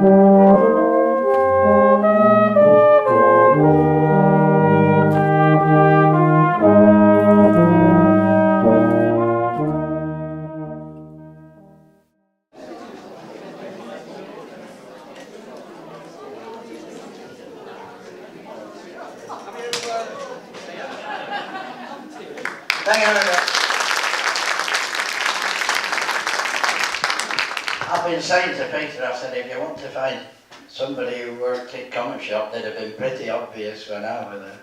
Thank you very much. I've been saying to Peter, I said, if you want to find somebody who worked in comic shop, they'd have been pretty obvious when I was there.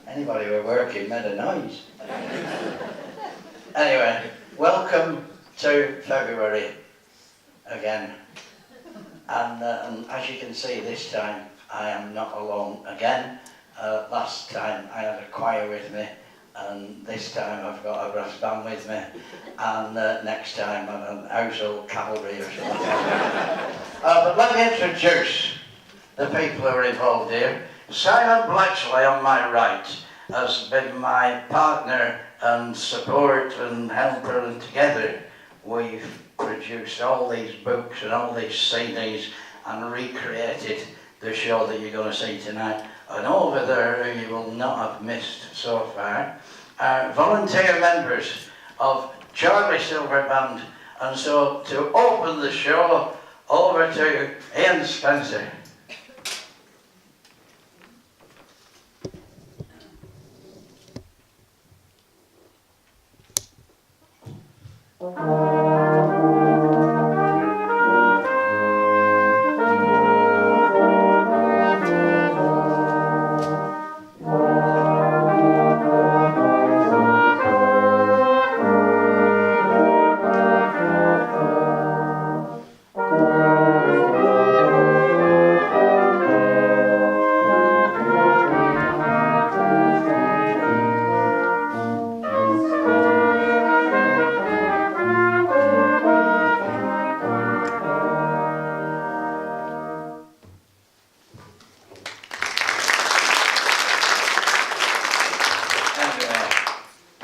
Anybody who were working made a noise. Anyway, welcome to February again. And as you can see, this time I am not alone again. Last time I had a choir with me, and this time I've got a brass band with me, and next time I'm an household cavalry or something. But let me introduce the people who are involved here. Simon Bletchley on my right has been my partner and support and helper, and together we've produced all these books and all these CDs and recreated the show that you're going to see tonight. And over there, who you will not have missed so far, are volunteer members of Chorley Silver Band. And so, to open the show, over to Ian Spencer.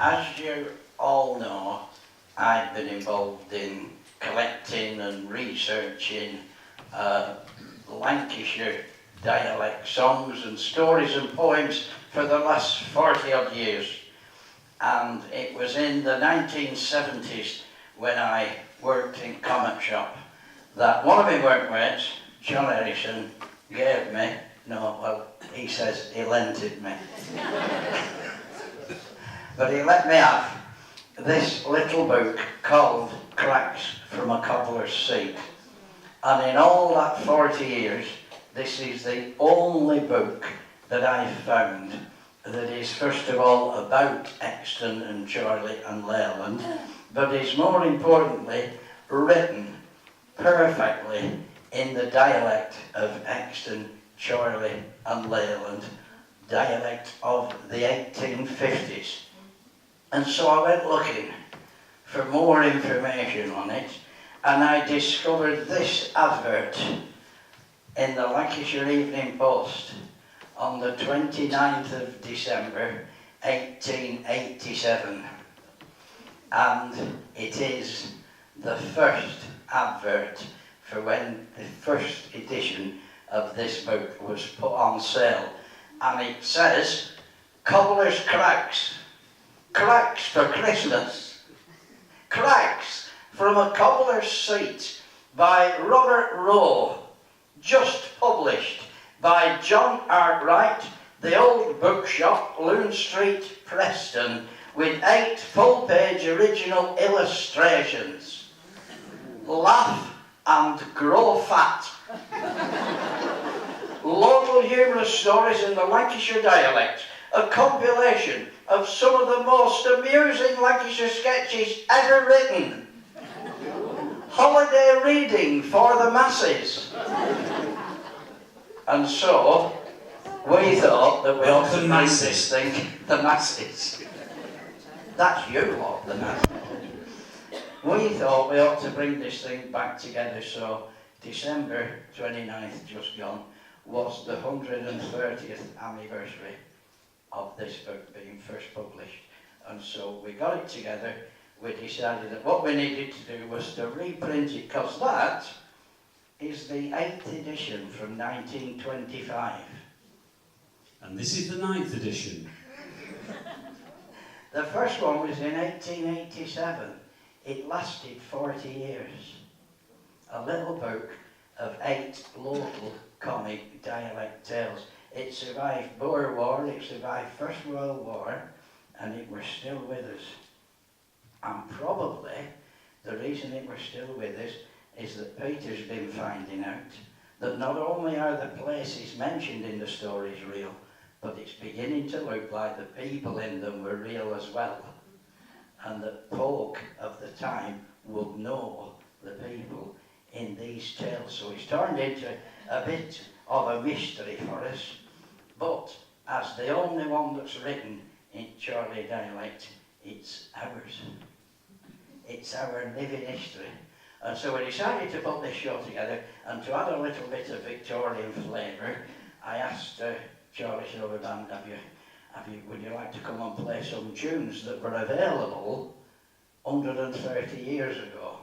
As you all know, I've been involved in collecting and researching Lancashire dialect songs and stories and poems for the last 40 odd years. And it was in the 1970s when I worked in comic shop that one of my workmates, John Harrison, gave me, he says he lented me. But he let me have this little book called Cracks from a Cobbler's Seat. And in all that 40 years, this is the only book that I've found that is first of all about Euxton and Chorley and Leyland, but is more importantly written perfectly in the dialect of Euxton, Chorley and Leyland, dialect of the 1850s. And so I went looking for more information on it, and I discovered this advert in the Lancashire Evening Post on the 29th of December 1887. And it is the first advert for when the first edition of this book was put on sale. And it says, Cobbler's Cracks. Cracks for Christmas. Cracks from a Cobbler's Seat by Robert Rowe, just published by John Arkwright, the Olde Book Shoppe, Lune St, Preston, with 8 full-page original illustrations. Laugh and grow fat. Local humorous stories in the Lancashire Dialect, a compilation of some of the most amusing Lancashire sketches ever written. Holiday reading for the masses. And so, we thought that we ought to bring this thing, the masses. That's you lot, the masses. We thought we ought to bring this thing back together, so December 29th, just gone, was the 130th anniversary of this book being first published. And so we got it together. We decided that what we needed to do was to reprint it, because that is the 8th edition from 1925. And this is the 9th edition. The first one was in 1887. It lasted 40 years. A little book of 8 local comic dialect tales. It survived Boer War, it survived First World War, and it was still with us. And probably the reason it was still with us is that Peter's been finding out that not only are the places mentioned in the stories real, but it's beginning to look like the people in them were real as well. And that folk of the time would know the people in these tales. So it's turned into a bit of a mystery for us. But as the only one that's written in Chorley dialect, it's ours. It's our living history. And so we decided to put this show together, and to add a little bit of Victorian flavour, I asked Charlie Silverband, would you like to come and play some tunes that were available 130 years ago?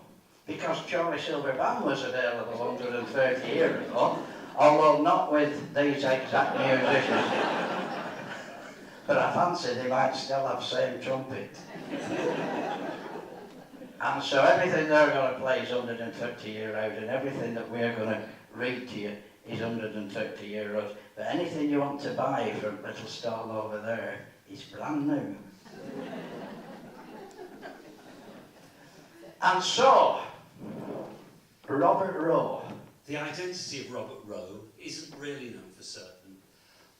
Because Charlie Silverband was available 130 years ago, although not with these exact musicians. But I fancy they might still have same trumpet. And so everything they're going to play is 130 year old, and everything that we're going to read to you is 130 year old. But anything you want to buy from little stall over there is brand new. And so, Robert Rowe. The identity of Robert Rowe isn't really known for certain,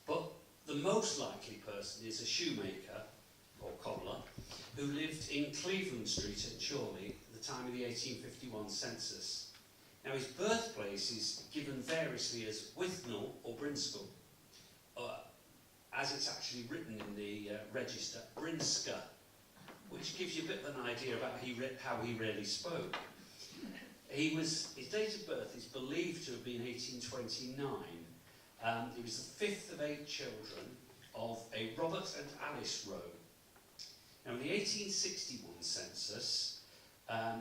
but the most likely person is a shoemaker, or cobbler, who lived in Cleveland Street at Chorley at the time of the 1851 census. Now his birthplace is given variously as Withnell or Brinskell, as it's actually written in the register, Brinsker, which gives you a bit of an idea about how he really spoke. His date of birth is believed to have been 1829. He was the 5th of 8 children of a Robert and Alice Rowe. Now in the 1861 census,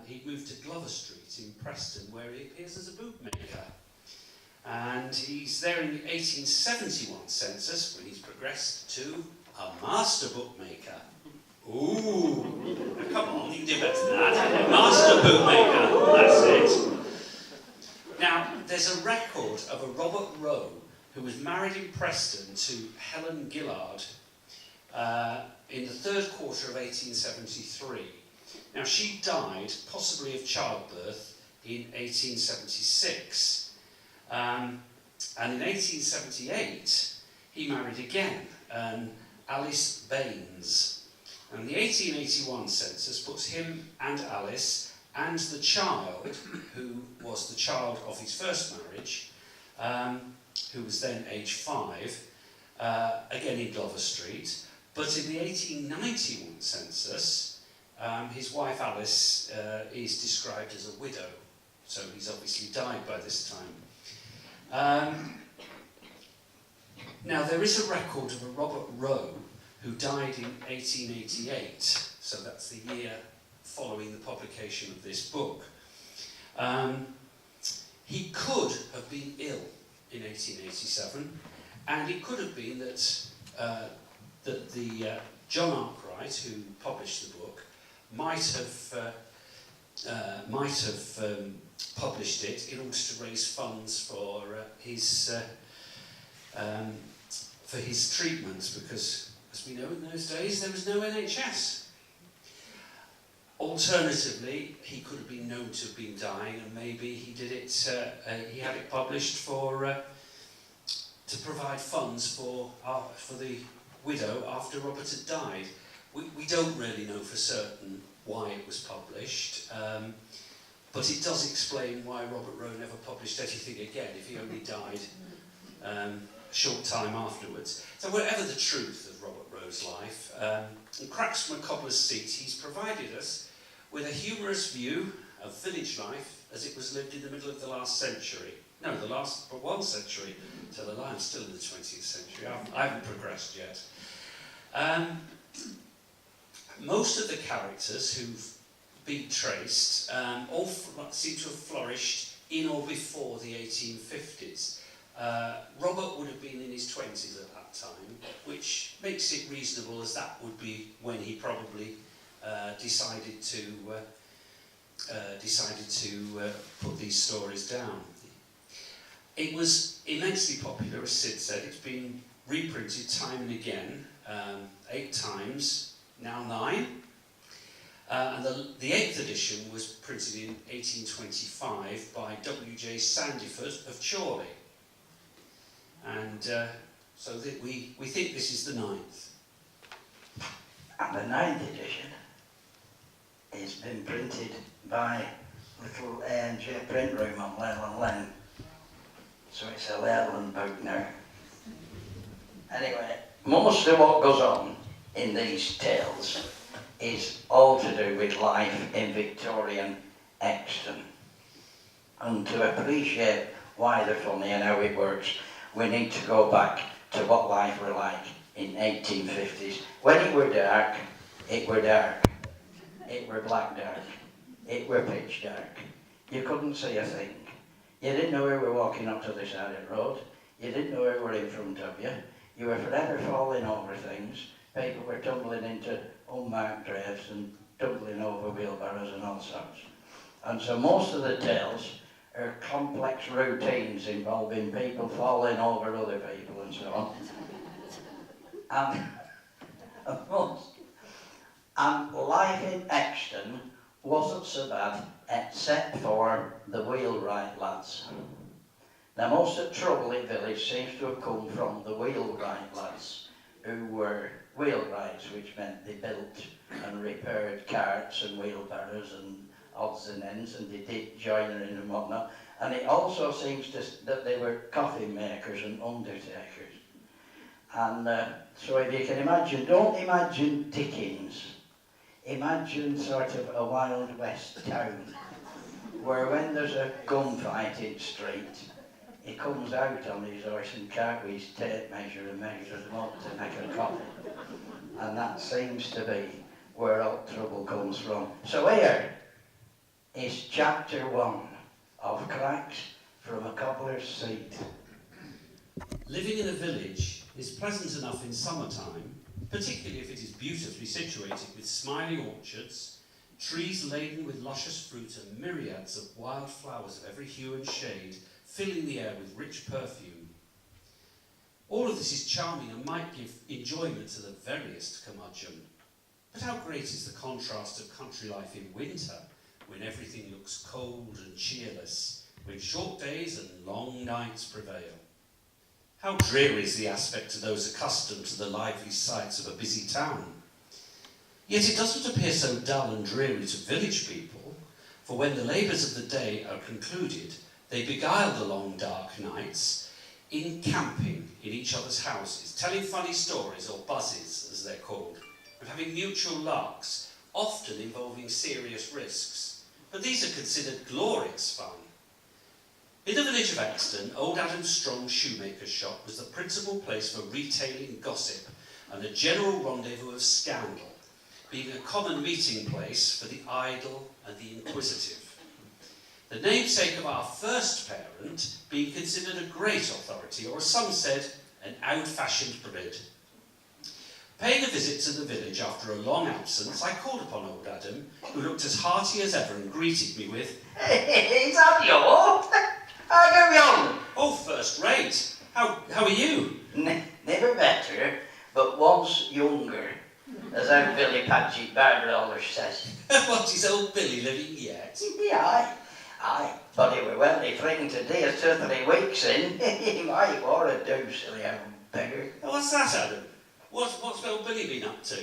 he moved to Glover Street in Preston, where he appears as a bootmaker. And he's there in the 1871 census, when he's progressed to a master bookmaker. Ooh, now come on, you can do better than that. Master bookmaker, that's it. Now, there's a record of a Robert Rowe who was married in Preston to Helen Gillard in the 3rd quarter of 1873. Now, she died, possibly of childbirth, in 1876. And in 1878, he married again, Alice Baines. And the 1881 census puts him and Alice and the child, who was the child of his first marriage, who was then age 5, again in Glover Street. But in the 1891 census, his wife Alice is described as a widow, so he's obviously died by this time. Now there is a record of a Robert Rowe who died in 1888, so that's the year following the publication of this book. He could have been ill in 1887, and it could have been that John Arkwright, who published the book, might have published it in order to raise funds for his treatment, because, as we know, in those days there was no NHS. Alternatively, he could have been known to have been dying, and maybe he did it. He had it published to provide funds for the widow after Robert had died. We don't really know for certain why it was published, but it does explain why Robert Rowe never published anything again if he only died a short time afterwards. So whatever the truth of Robert Rowe's life, in Cracks from a Cobbler's Seat, he's provided us with a humorous view of village life as it was lived in the middle of the last century. No, the last but 1 century, so I'm still in the 20th century. I haven't progressed yet. Most of the characters who've been traced all seem to have flourished in or before the 1850s. Robert would have been in his 20s at that time, which makes it reasonable as that would be when he probably decided to put these stories down. It was immensely popular, as Sid said. It's been reprinted time and again, 8 times, now 9. And the 8th edition was printed in 1825 by W.J. Sandyford of Chorley. And so we think this is the 9th. And the 9th edition has been printed by little A&J print room on Leyland. So it's a Leyland book now. Anyway, most of what goes on in these tales is all to do with life in Victorian Euxton. And to appreciate why they're funny and how it works, we need to go back to what life were like in 1850s. When it were dark, it were dark. It were black dark. It were pitch dark. You couldn't see a thing. You didn't know who were walking up to the side of the road. You didn't know who were in front of you. You were forever falling over things. People were tumbling into unmarked graves and tumbling over wheelbarrows and all sorts. And so most of the tales are complex routines involving people falling over other people and so on. And life in Euxton wasn't so bad except for the wheelwright lads. Now most of the trouble in the village seems to have come from the wheelwright lads, who were wheelwrights, which meant they built and repaired carts and wheelbarrows and odds and ends, and they did joinery and whatnot. And it also seems that they were coffin makers and undertakers. And so if you can imagine, don't imagine Dickens. Imagine sort of a Wild West town, where when there's a gunfight in the street, he comes out on his horse and cart with his tape measure and measures them up to make a coffin. And that seems to be where all trouble comes from. So here is chapter 1 of Cracks from a Cobbler's Seat. Living in a village is pleasant enough in summertime, particularly if it is beautifully situated with smiling orchards, trees laden with luscious fruit and myriads of wild flowers of every hue and shade, filling the air with rich perfume. All of this is charming and might give enjoyment to the veriest curmudgeon. But how great is the contrast of country life in winter, when everything looks cold and cheerless, when short days and long nights prevail. How dreary is the aspect to those accustomed to the lively sights of a busy town. Yet it doesn't appear so dull and dreary to village people, for when the labours of the day are concluded, they beguile the long dark nights in camping in each other's houses, telling funny stories, or buzzes as they're called, and having mutual larks, often involving serious risks. But these are considered glorious fun. In the village of Euxton, old Adam Strong's shoemaker's shop was the principal place for retailing gossip and a general rendezvous of scandal, being a common meeting place for the idle and the inquisitive. The namesake of our first parent being considered a great authority, or as some said, an old-fashioned Brid. Paying a visit to the village after a long absence, I called upon old Adam, who looked as hearty as ever and greeted me with, "Is that you? How go we on?" "Oh, first rate. How are you?" Never better, but once younger, as old Billy Paget Barber always says. What, is old Billy living yet? Yeah, aye. But he were well fling today, as 2 or 3 weeks in. He might war a deuce, silly old beggar. What's that, Adam? What's old Billy been up to?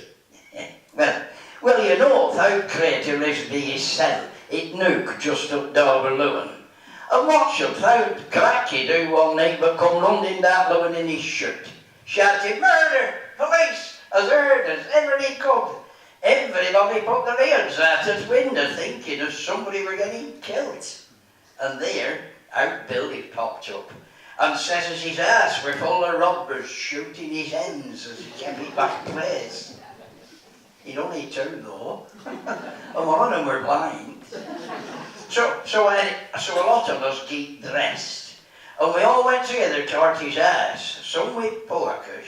Well, you know, without crater is be his cell, it Nook just up Dover Lune. And what should without crack he do one night but come running that Lune in his shirt, shouting, "Murder! Police! As hard as ever he could." Everybody put their ears out at window thinking as somebody were getting killed. And there, out Billy popped up and says as his ass were full of robbers shooting his hens as he came back place. He'd only 2 though, and one of them were blind. So a lot of us get dressed, and we all went together to Artie's house, some with porkers,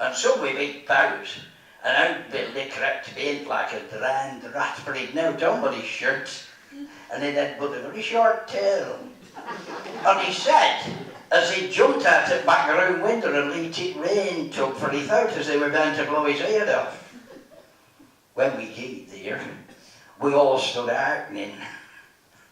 and some with big bows, and out Billy crept in like a drowned rat, for he'd no done but his shirt, and it had but a very short tail. And he said, as he jumped out at back room window and let it rain tub, for he thought as they were going to blow his head off. When we get there, we all stood hearkening,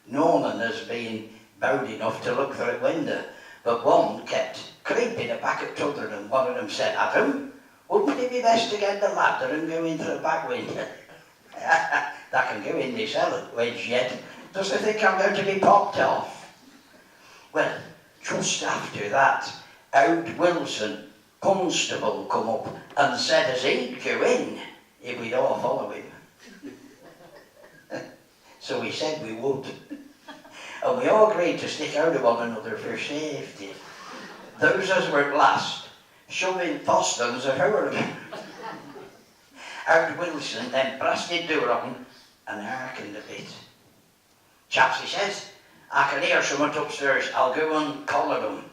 knowing as being bowed enough to look through the window, but one kept creeping aback at t'other, and one of them said, Adam, wouldn't it be best to get the ladder and go into the back window? That can go in this wedge yet. Does they think I'm going to be popped off? Well, just after that, Olde Wilson, constable, come up and said as he'd go in, if we'd all follow him. So we said we would. And we all agreed to stick out of one another for safety. Those as were last, shoving postons afore them. Olde Wilson then pressed his door on and hearkened a bit. Chaps, he says, I can hear someone upstairs, I'll go and collar them.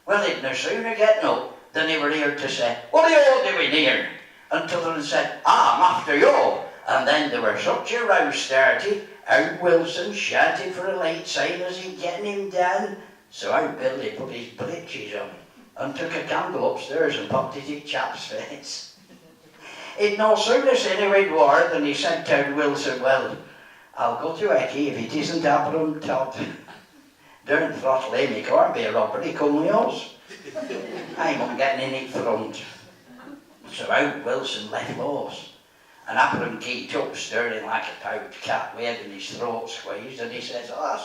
Well, he'd no sooner getting up than he were heard to say, what are you all doing here? And t'other said, I'm after you. And then there were such a row started, Olde Wilson shouting for a light, saying as he'd getting him down. So Olde Billy put his breeches on and took a candle upstairs and popped it in chap's face. He'd no sooner seen who he'd wore than he said to Olde Wilson, well, I'll go to Ecky if it isn't Abram Todd. Don't throttle him, he can't be a robber, he come with us. I'm not getting in it front. So Olde Wilson left us. And Abram kept up, stirring like a pouted cat, waving his throat squeezed, and he says, I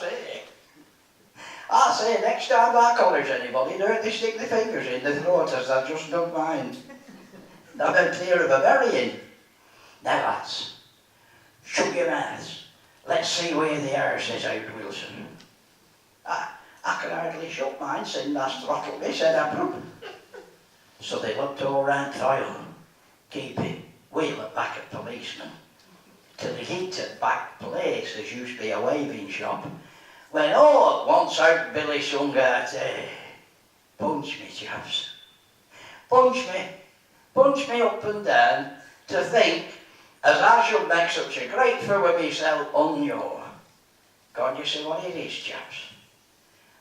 say, next time I collars anybody, don't they stick their fingers in the throat as I just don't mind. They've been clear of a burying. Now lads, shut your mouths. Let's see where they are, says Olde Wilson. I can hardly shut mine, since that's throttled me, said Abram. So they looked all round the aisle, keeping wheel at back at policemen, till they hit at back place, as used to be a waving shop, when all at once Olde Billy sung out, punch me, chaps. Punch me up and down, to think as I should make such a great fool of myself on you. Can't you see what it is, chaps?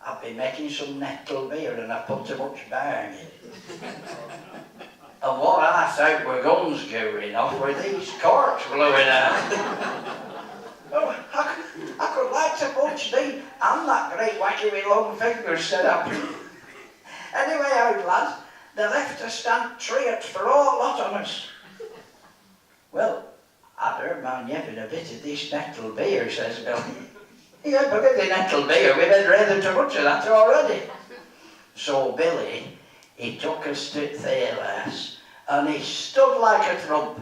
I've been making some nettle beer and I've put too much bar in it. And what I thought were guns going off were these corks blowing out. Oh, I could like to punch thee and that great wacky with long fingers, said up. Anyway, old lad, they left us stand treat for all lot on us. Well, I don't mind having a bit of this nettle beer, says Billy. Yeah, but if the nettle beer, we've had rather too much of that already. So Billy, he took us to the alehouse, and he stood like a trump,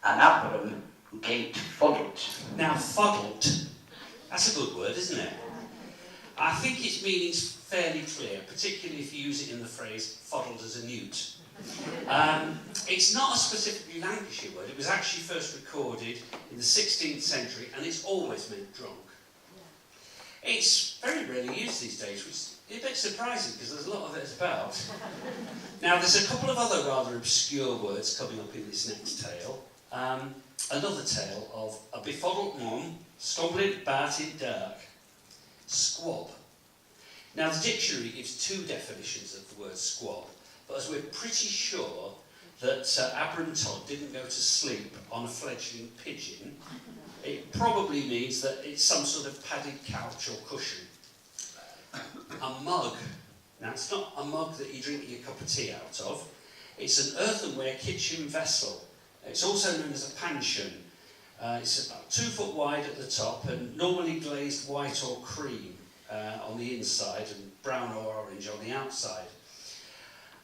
and Abram gaped fuddled. Now, fuddled, that's a good word, isn't it? I think its meaning's fairly clear, particularly if you use it in the phrase fuddled as a newt. It's not a specifically Lancashire word. It was actually first recorded in the 16th century, and it's always meant drunk. It's very rarely used these days, which is a bit surprising because there's a lot of it about. Now, there's a couple of other rather obscure words coming up in this next tale. Another tale of a befuddled man stumbling about in dark. Squab. Now, the dictionary gives two definitions of the word squab, but as we're pretty sure that Abram Todd didn't go to sleep on a fledgling pigeon, it probably means that it's some sort of padded couch or cushion. A mug. Now, it's not a mug that you drink your cup of tea out of. It's an earthenware kitchen vessel. It's also known as a panchion. It's about 2 foot wide at the top and normally glazed white or cream on the inside and brown or orange on the outside.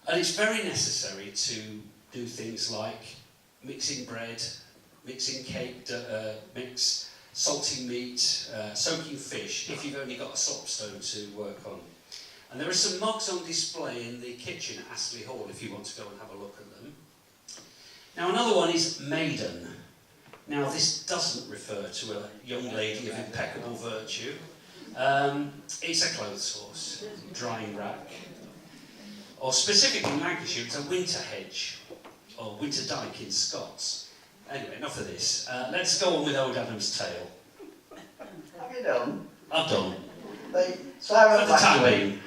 And it's very necessary to do things like mixing bread, mixing cake mix, salting meat, soaking fish, if you've only got a soapstone to work on. And there are some mugs on display in the kitchen at Astley Hall if you want to go and have a look at them. Now, another one is maiden. Now, this doesn't refer to a young lady of impeccable virtue. It's a clothes horse, drying rack. Or specifically in Lancashire, it's a winter hedge, or winter dyke in Scots. Anyway, enough of this. Let's go on with Old Adam's tale. Have you done? I've done. Simon For the time being.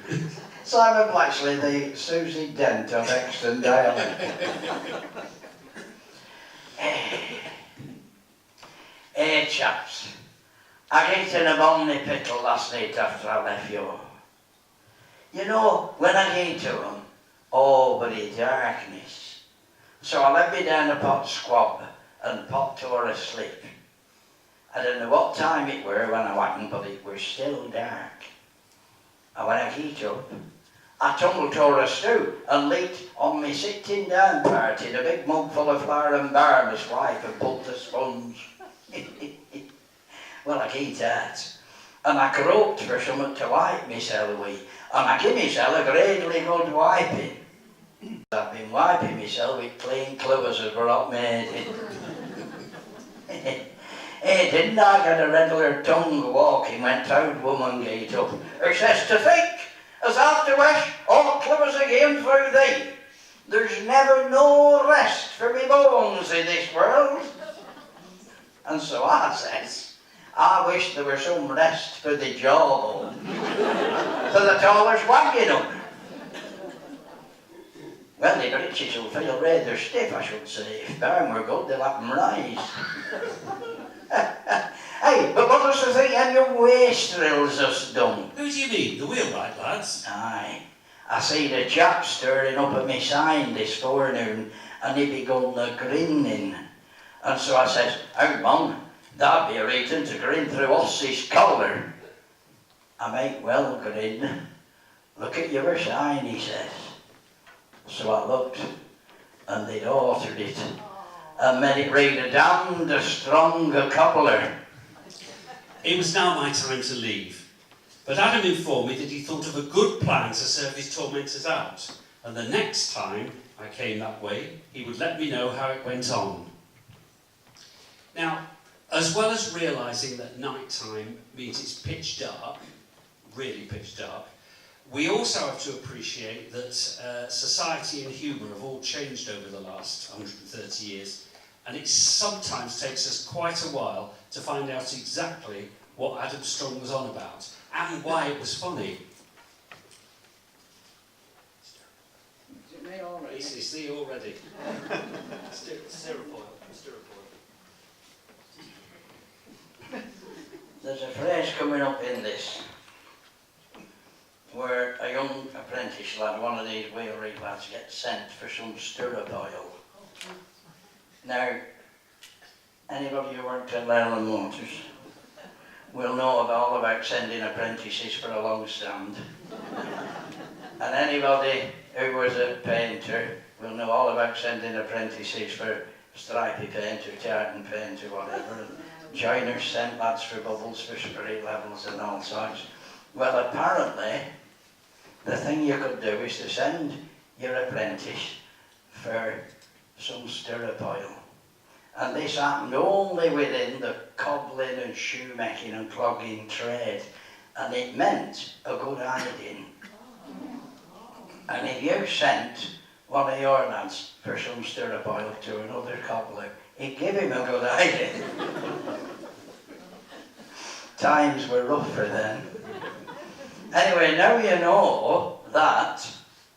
Simon Blatchley, the Susie Dent of Euxton Dialect. Hey chaps, I ate in a bonny pickle last night after I left you. You know, when I came to them, but in darkness. So I let me down a pot squab and popped her asleep. I don't know what time it were when I wakened, but it was still dark. And when I get up, I tumbled her a stew and leaped on me sitting down part in a big mug full of flour and bar, my wife, and pulled the sponge. Well, I get that. And I groped for something to wipe myself with, and I give myself a gradely good wiping. I've been wiping myself with clean clovers as we're not made. Hey, didn't I get a regular tongue walking when old woman get up? Her says to think, as after wash all clovers again through thee. There's never no rest for me bones in this world. And so I says, I wish there were some rest for the jawbone, for the tallers wagging up. Well, the breeches will feel rather stiff, I should say. If Barn were good, they'll have them rise. Hey, but what does the thing on your wastrels us done? Who do you mean? The wheelwright lads? Aye. I see the chap stirring up at me sign this forenoon, and he begun grinning. And so I says, "Out, man, that'd be a reason to grin through Ossie's collar." I might well grin. "Look at your sign," he says. So I looked, and they'd altered it, and made it read a damned strong Cobbler. It was now my time to leave, but Adam informed me that he thought of a good plan to serve his tormentors out, and the next time I came that way, he would let me know how it went on. Now, as well as realising that night time means it's pitch dark, really pitch dark, we also have to appreciate that society and humour have all changed over the last 130 years, and it sometimes takes us quite a while to find out exactly what Adam Strong was on about and why it was funny. Is it me already? It's thee already. Styrofoil. There's a phrase coming up in this, where a young apprentice lad, one of these wheelwright lads, gets sent for some stirrup oil. Now, anybody who worked at Leyland Motors will know all about sending apprentices for a long stand. And anybody who was a painter will know all about sending apprentices for stripy paint or tartan paint or whatever. Joiners sent lads for bubbles, for spirit levels and all sorts. Well, apparently, the thing you could do is to send your apprentice for some stirrup oil. And this happened only within the cobbling and shoemaking and clogging trade. And it meant a good hiding. And if you sent one of your lads for some stirrup oil to another cobbler, he'd give him a good hiding. Times were rougher then. Anyway, now you know that,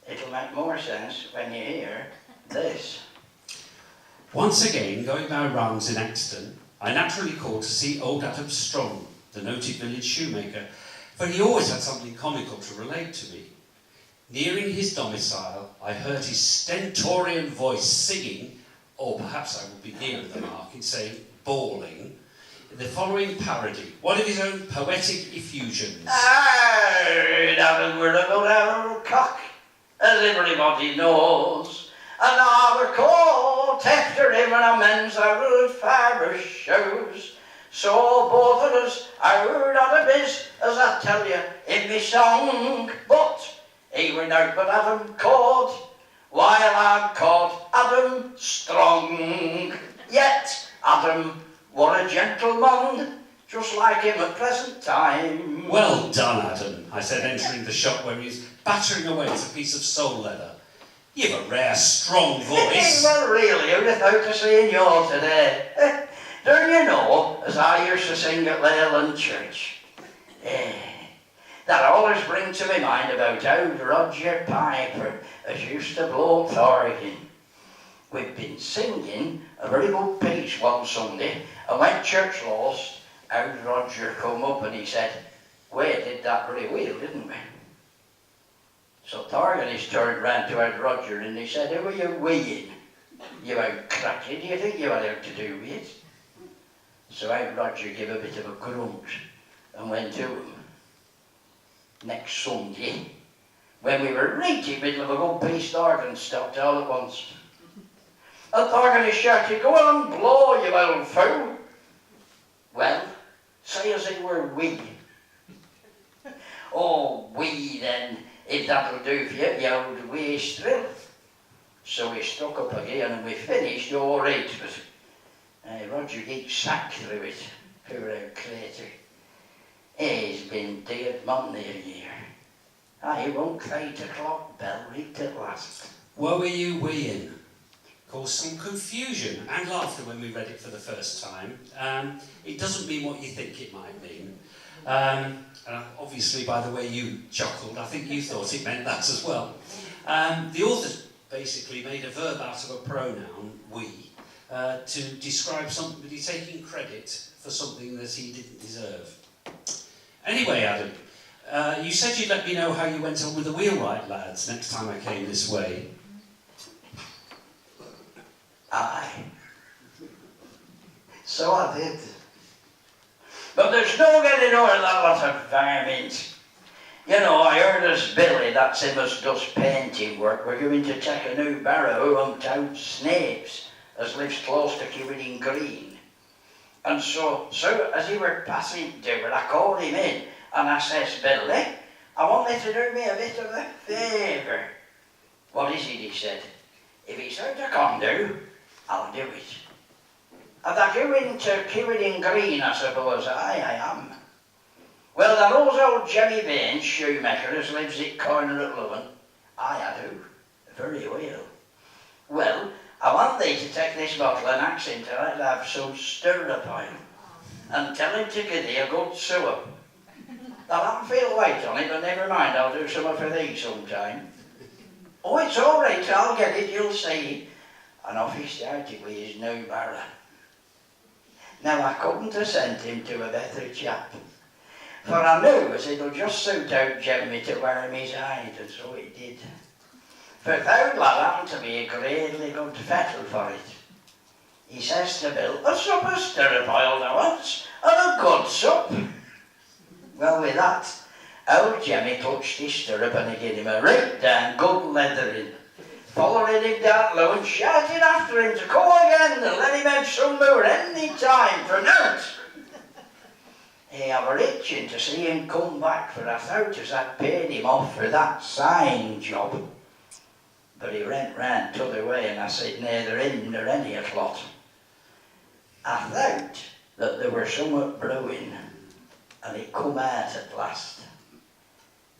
it'll make more sense when you hear this. Once again, going my rounds in Euxton, I naturally called to see old Adam Strong, the noted village shoemaker, for he always had something comical to relate to me. Nearing his domicile, I heard his stentorian voice singing, or perhaps I would be nearer the mark in saying bawling, the following parody, one of his own poetic effusions. Adam were a good old cock, as everybody knows, and I were caught after him in a men's old farmer's shows. So both of us out of the biz, as I tell you in me song, but he were not but Adam caught, while I'm called Adam Strong. Yet Adam What a gentleman, just like him at present time. Well done, Adam, I said, entering the shop where he was battering away at a piece of sole leather. You've a rare, strong voice. Well, really, who'd have thought of seeing you today? Don't you know, as I used to sing at Leyland church, that always brings to my mind about old Roger Piper, as used to blow up the organ. We'd been singing a very good piece one Sunday, and when church lost, old Roger come up and he said, "We did that very well, didn't we?" So the organist turned round to old Roger and he said, "Who are you weeing? You out cracky, do you think you had out to do with it?" So old Roger gave a bit of a grunt and went to him. Next Sunday, when we were right in the middle of a good piece, the organ stopped all at once. And the organist shouted, "Go on, blow, you old fool." Well, say as it were we. "Oh, we then, if that'll do for you, you old wastrel." So we struck up again and we finished all right, but Roger gets sacked through it, poor old crater. He's been dead many a year. I won't fight a clock bell right at last. Where were you weeing? Caused some confusion and laughter when we read it for the first time. It doesn't mean what you think it might mean. And obviously, by the way you chuckled, I think you thought it meant that as well. The author basically made a verb out of a pronoun, we, to describe somebody taking credit for something that he didn't deserve. Anyway, Adam, you said you'd let me know how you went on with the wheelwright lads next time I came this way. Aye. So I did. But there's no getting over that lot of varmint. You know, I heard as Billy, that's him as does painting work, we're going to take a new barrow on town Snapes, as lives close to Civic Green. And so as he were passing to I called him in, and I says, "Billy, I want you to do me a bit of a favour." "What is it?" he said. "If it's out I can do, I'll do it." "And are you into Civic Green, I suppose?" "Aye, I am." "Well, there knows old Jemmy Baines, shoemaker, as lives at corner at Lune." "Aye, I do. Very well." "Well, I want thee to take this bottle and ask him to let have some stirrup oil, and tell him to give thee a good sewer. I'll have feel weight on it, but never mind, I'll do something for thee sometime." "Oh, it's all right, I'll get it, you'll see." And off he started with his new barrow. Now I couldn't have sent him to a better chap, for I knew as it'll just suit out Jemmy to wear him his hide, and so it did. For thou lad happened to be a greatly good fettle for it. He says to Bill, "A sup of stirrup oil thou wants, and a good sup." Well, with that, old Jemmy clutched his stirrup and he gave him a right down good leathering, following him down low and shouting after him to go again and let him have some more any time for nought. I were itching to see him come back, for I thought as I'd paid him off for that sign job. But he went round t'other way and I said neither him nor any of lot. I thought that there were somewhat brewing, and it come out at last.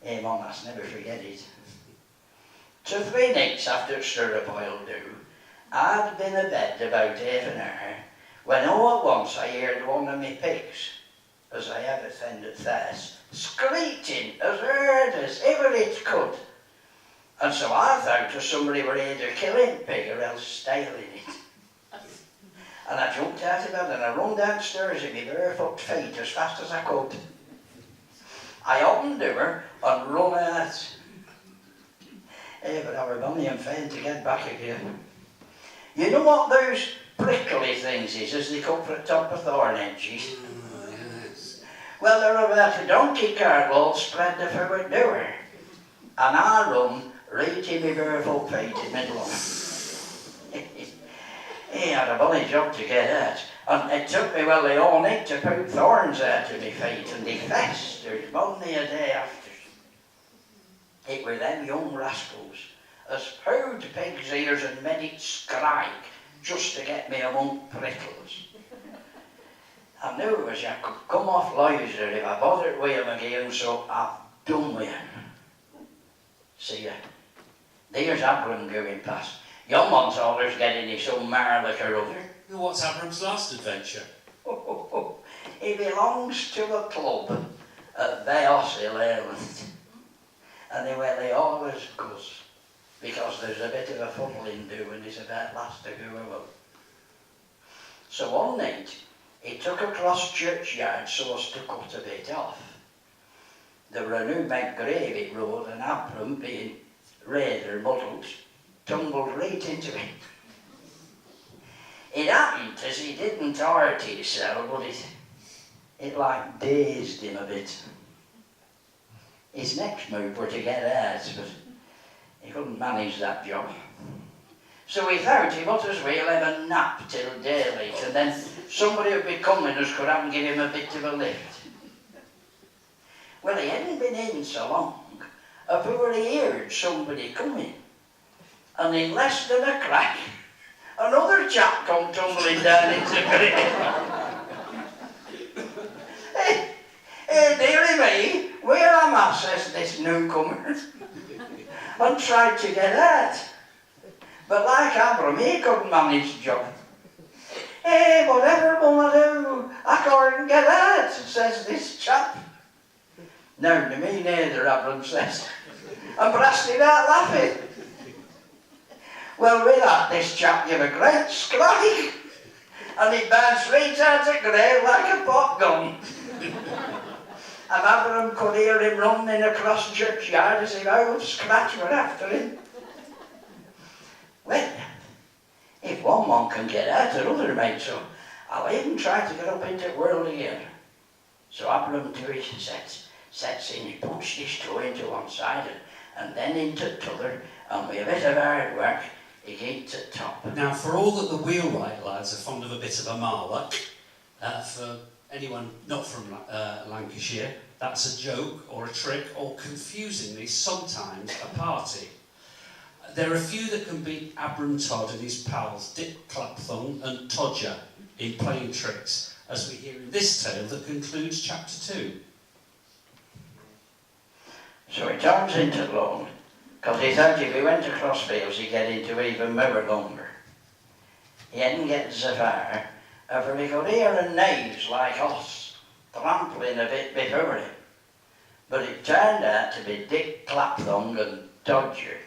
Mum, I must never forget it. 2 or 3 nights after stirrup oil do, I'd been abed about half an hour, when all at once I heard one of me pigs, as I ever tended first, screeching as hard as ever it could. And so I thought somebody were either killing pig or else stealing it. And I jumped out of bed and I run downstairs in my barefoot feet as fast as I could. I opened the door and run out. But I were bonny and fain to get back again. You know what those prickly things is as they come from the top of thorn hedges? Yes. Well, they're about a donkey cart all spread the forward door. And I run right in my barefoot feet in the middle of it. He had a bonny job to get out, and it took me well the whole night to poke thorns out of my feet, and they festered many a day after. It were them young rascals as pulled pig's ears and made it strike just to get me among prickles. I knew as I could come off Leyland if I bothered with him again, so I've done with him. See ya. There's Abram going past. Young one's always getting his some marlick or other. What's Abram's last adventure? He belongs to a club at Leyland. And he always goes, because there's a bit of a fuddling doing, he's about last to go out. So one night, he took across churchyard so as to cut a bit off. There were a new big gravy road, and Abram, being rather muddled, tumbled right into it. It happened as he didn't hurt himself, but it like dazed him a bit. His next move were to get out, but he couldn't manage that job. So he thought he might as well have a nap till daylight, and then somebody would be coming as could have and give him a bit of a lift. Well, he hadn't been in so long, before he heard somebody coming. And in less than a crack, another chap come tumbling down into the grave. Hey, dearie me, where am I, says this newcomer, and tried to get out. But like Abram, he couldn't manage the job. Hey, whatever will I do? I can't get out, says this chap. No, to me neither, Abram says, and blasted out laughing. Well, with that, this chap gave a great scrike, and he bounced right out of the grave like a pot gun. And Abram could hear him running across the churchyard as if old Scratch were after him. Well, if one man can get out, another might, so I'll even try to get up into the world again. So Abram to his sets in, he punched his toe into one side and then into the other, and with a bit of hard work, he got to the top. Now, for all that the wheelwright lads are fond of a bit of a marlock, for anyone not from Lancashire, that's a joke or a trick or, confusingly, sometimes a party. There are a few that can beat Abram Todd and his pals Dick Clapthung and Todger in playing tricks, as we hear in this tale that concludes chapter 2. So he turns into Lune, because he thought if he went across fields he'd get into even more lumber. He hadn't get so far, for he could hear a noise like us trampling a bit before him. But it turned out to be Dick Clapthung and Todger.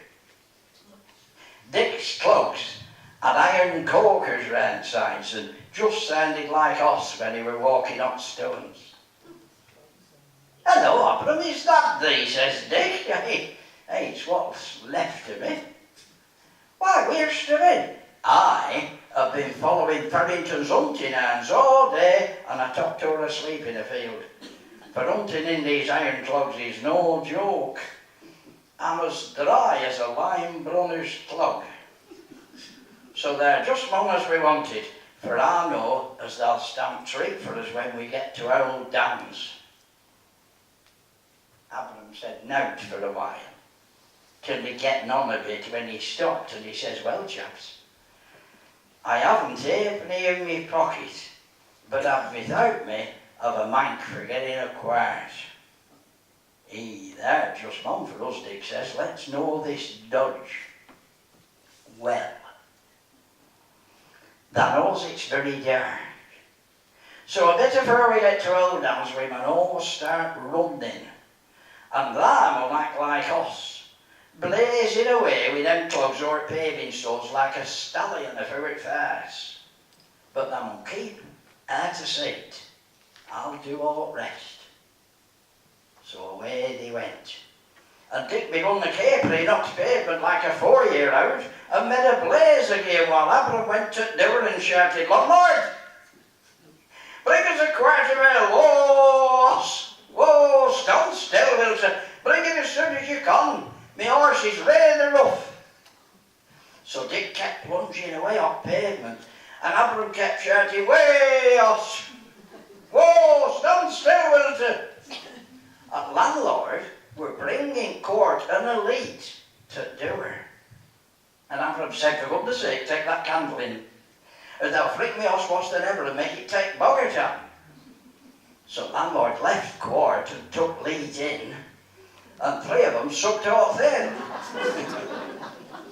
Dick's cloaks had iron corkers round sides and just sounded like us when he were walking up stones. Hello, Abram, is that thee, says Dick. Hey, it's what's left of me. Why, where's the been? I have been following Farrington's hunting hounds all day, and I tucked her asleep in a field. For hunting in these iron clogs is no joke. I'm as dry as a lime brunner's clog. So they're just long as we wanted, for I know as they'll stand treat for us when we get to old Dan's. Abram said nowt for a while, till he getting on a bit when he stopped and he says, well, chaps, I haven't halfpenny in me pocket, but I've without me of a mank for getting a quart. They're just one for us, Dick says. Let's know this dodge. Well, that knows it's very dark. So a bit before we get to Old Dan's, we man all start running. And they will act like us, blazing away with them clogs or paving stones like a stallion afore it fast. But they will keep out of sight. I'll do all the rest. So away they went. And Dick begun the caper, he knocked pavement like a 4-year-old and made a blaze again while Abram went to the door and shouted, Lord, bring us a quart of ale, whoa, stand still, Wilson, bring it as soon as you can, my horse is rather rough. So Dick kept plunging away up pavement, and Abram kept shouting, way us, whoa, stand still, Wilson. And landlord were bringing court and a lead to the door. And Abram said, for goodness sake, take that candle in. They'll flick me horse worse than ever and make it take bogger time. So landlord left court and took Leeds in, and 3 of them sucked off in.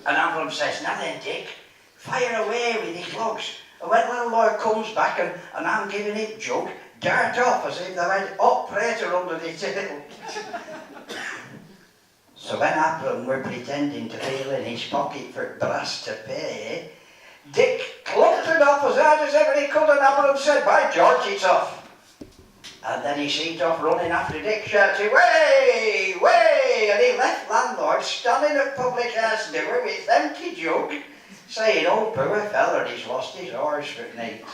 And Avram says, "Now then, Dick, fire away with these logs." And when landlord comes back and I'm giving him jug, dart off as if they had operator under the till. So when Abram were pretending to feel in his pocket for brass to pay, Dick clumped it off as hard as ever he could, and Abram said, "By George, it's off." And then he set off running after Dick, shouting, "Way, way!" And he left landlord standing at public house door with empty jug, saying, "Oh, poor feller, he's lost his horse for me."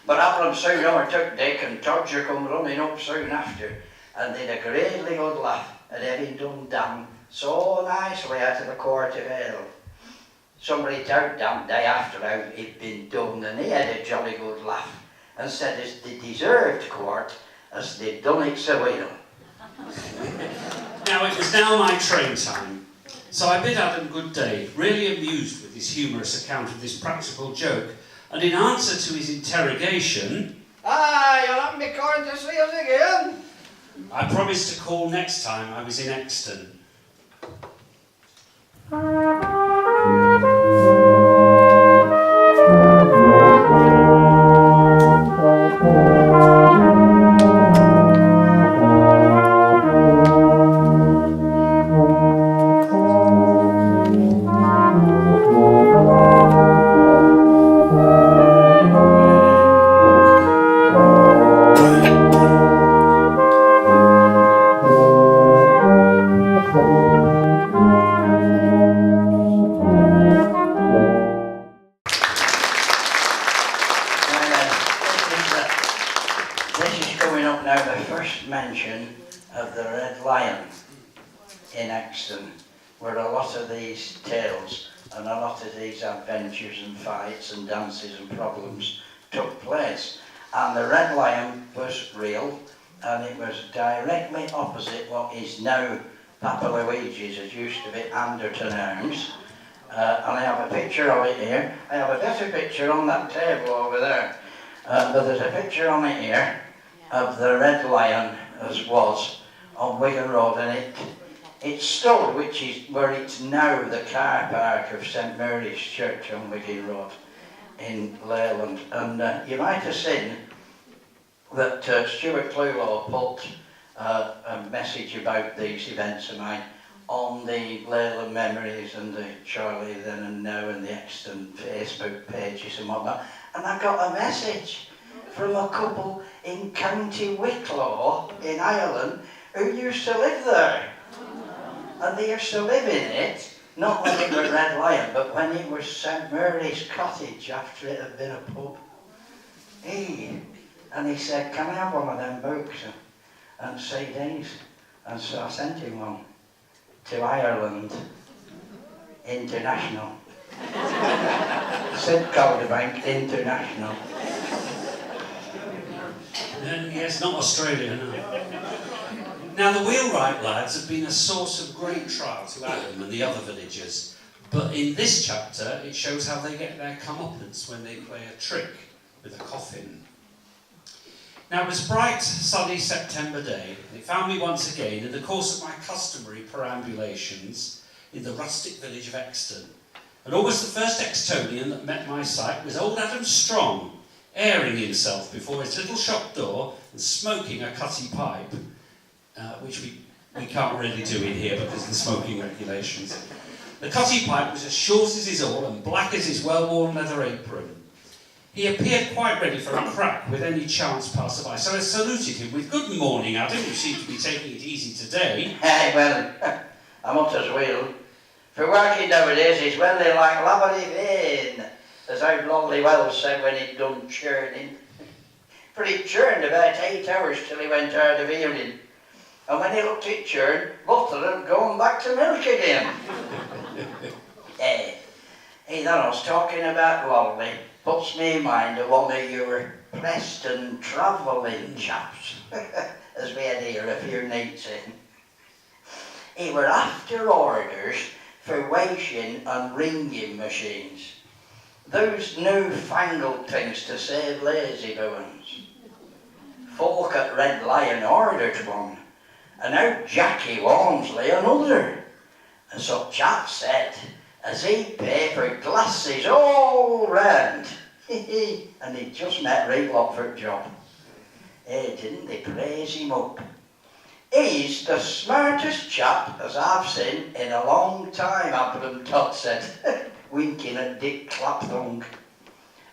But Abram soon overtook Dick, and Todger come running up soon after, and they'd a greatly good laugh at having done Dan so nicely out of the court of ale. Somebody told Dan day after how it'd been done, and he had a jolly good laugh, and said as they deserved court as they'd done it so well. Now it was now my train time, so I bid Adam good day, really amused with his humorous account of this practical joke, and in answer to his interrogation, "Ah, you'll have me calling to see us again." I promised to call next time I was in Euxton. Of the Red Lion in Euxton, where a lot of these tales and a lot of these adventures and fights and dances and problems took place. And the Red Lion was real, and it was directly opposite what is now Papa Luigi's, as used to be Anderton Arms. And I have a picture of it here. I have a better picture on that table over there. But there's a picture on it here of the Red Lion as was on Wigan Road, and it stood, which is where it's now the car park of St Mary's Church on Wigan Road in Leyland. And you might have seen that Stuart Cluelaw put a message about these events of mine on the Leyland Memories and the Chorley Then and Now and the Euxton Facebook pages and whatnot, and I got a message from a couple in County Wicklow in Ireland who used to live there. And they used to live in it, not when it was Red Lion, but when it was St Mary's Cottage after it had been a pub. And he said, "Can I have one of them books and CDs?" And so I sent him one to Ireland International. St Calderbank International. Yes, not Australia, no. Now, the wheelwright lads have been a source of great trial to Adam and the other villagers, but in this chapter it shows how they get their comeuppance when they play a trick with a coffin. Now, it was a bright, sunny September day, and it found me once again in the course of my customary perambulations in the rustic village of Euxton. And almost the first Euxtonian that met my sight was old Adam Strong, airing himself before his little shop door and smoking a cutty pipe, which we can't really do in here because of the smoking regulations. The cutty pipe was as short as his oar and black as his well-worn leather apron. He appeared quite ready for a crack with any chance passer-by, so I saluted him with "Good morning, Adam, you seem to be taking it easy today." Well, I must as well. For working nowadays is well they like laboury vein, as old Longley Wells said when he'd done churning. For he churned about 8 hours till he went out of hearing. And when he looked at churn, butter had gone back to milk again. Then I was talking about Longley. Puts me in mind of one of your Preston travelling chaps, as we had here a few nights in. He were after orders for washing and wringing machines. Those newfangled things to save lazy bones. folk at Red Lion ordered one, and out Jackie Walmsley another. And so chap said, as he'd pay for glasses all round, and he'd just met right lot for a job. Didn't they praise him up? He's the smartest chap as I've seen in a long time, Abraham Todd said, winking at Dick Clapthung.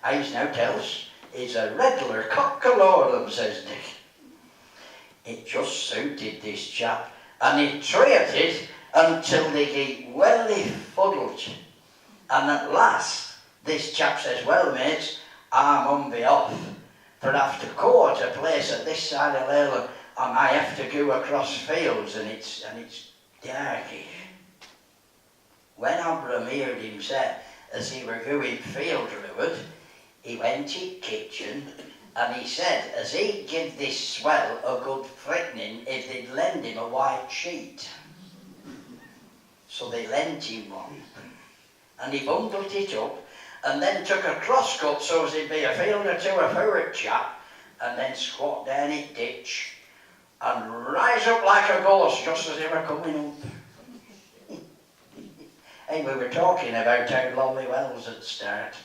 I's now tells, he's a regular cockalorum, says Dick. It just suited this chap, and he treated until they get welly fuddled. And at last, this chap says, well mates, I'm on be off, for after court a place at this side of Leyland, and I have to go across fields, and it's darkish. When Abram heard him say, as he were going field road, he went to the kitchen, and he said, as he'd give this swell a good frightening if they'd lend him a white sheet. So they lent him one, and he bundled it up, and then took a crosscut so as he'd be a field or two of forward chap, and then squat down in ditch, and rise up like a ghost just as they were coming up. Hey, we were talking about how Lolly Wells had started.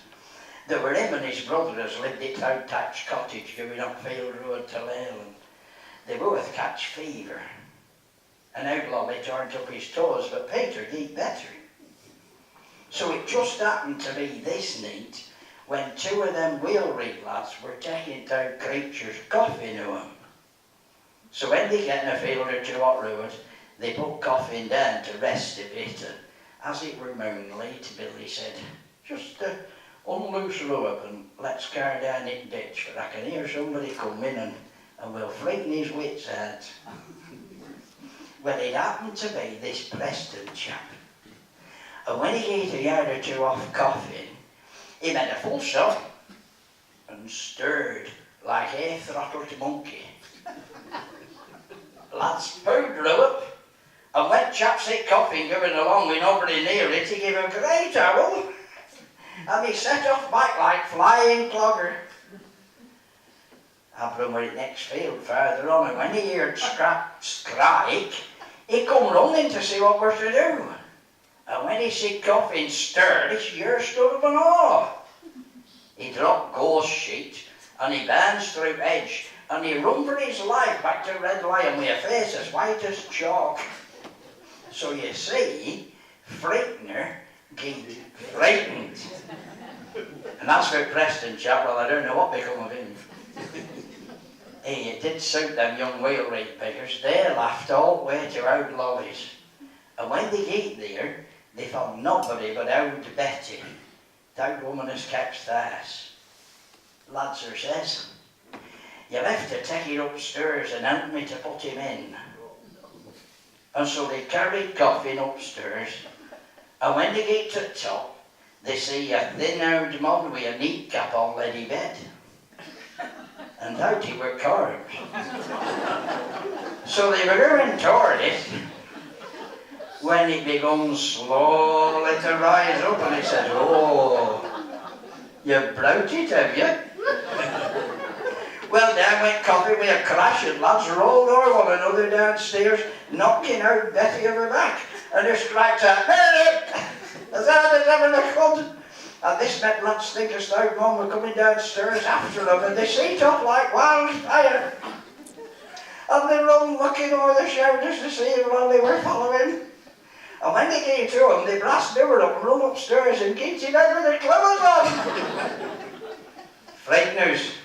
There were him and his brothers lived at out thatched cottage going up Field Road to Leyland. They both catch fever. And out Lolly turned up his toes, but Peter did better. So it just happened to be this night when two of them wheelwright lads were taking down creatures coughing to him. So when they get in a field or two up road, they put coughing down to rest a bit, and as it were moonlight, Billy said, just unloose rope and let's carry down it ditch, for I can hear somebody coming and we'll frighten his wits out. Well, it happened to be this Preston chap, and when he ate a yard or two off coughing, he made a full stop and stirred like a throttled monkey. Lads pulled up, and when chaps hit coughing going along with nobody near it, he gave a great howl, and he set off back like flying clogger. Abram were at next field farther on, and when he heard strike, he come running to see what we're to do. And when he see coughing stirred, his ears stood up and all. He dropped ghost sheet, and he bounced through edge, and he run for his life back to Red Lion with a face as white as chalk. So you see, frightener get frightened. And that's for Preston chap, well I don't know what become of him. Hey, it did suit them young wheelwright beggars. They laughed all the way to Old Lolly's. And when they get there, they found nobody but Old Betty. That woman has kept fast. Lads her says, you'll have to take it upstairs and help me to put him in. And so they carried coffin upstairs, and when they get to the top, they see a thin-haired man with a neat cap on ready bed. And out he were carved. So they were going toward it, when it begun slowly to rise up, and he said, oh, you've brought it, have you? Well, down went coffee with a crash, and lads rolled over one another downstairs, knocking out Betty of her back, and they scrapped out, as hard as ever they could. And this met lads think as though Mum were coming downstairs after them, and they set off like wildfire. And they run looking over their shoulders to see if they were following. And when they came to him, they blasted over up and run upstairs and kicked him out with their clothes on. Frighteners.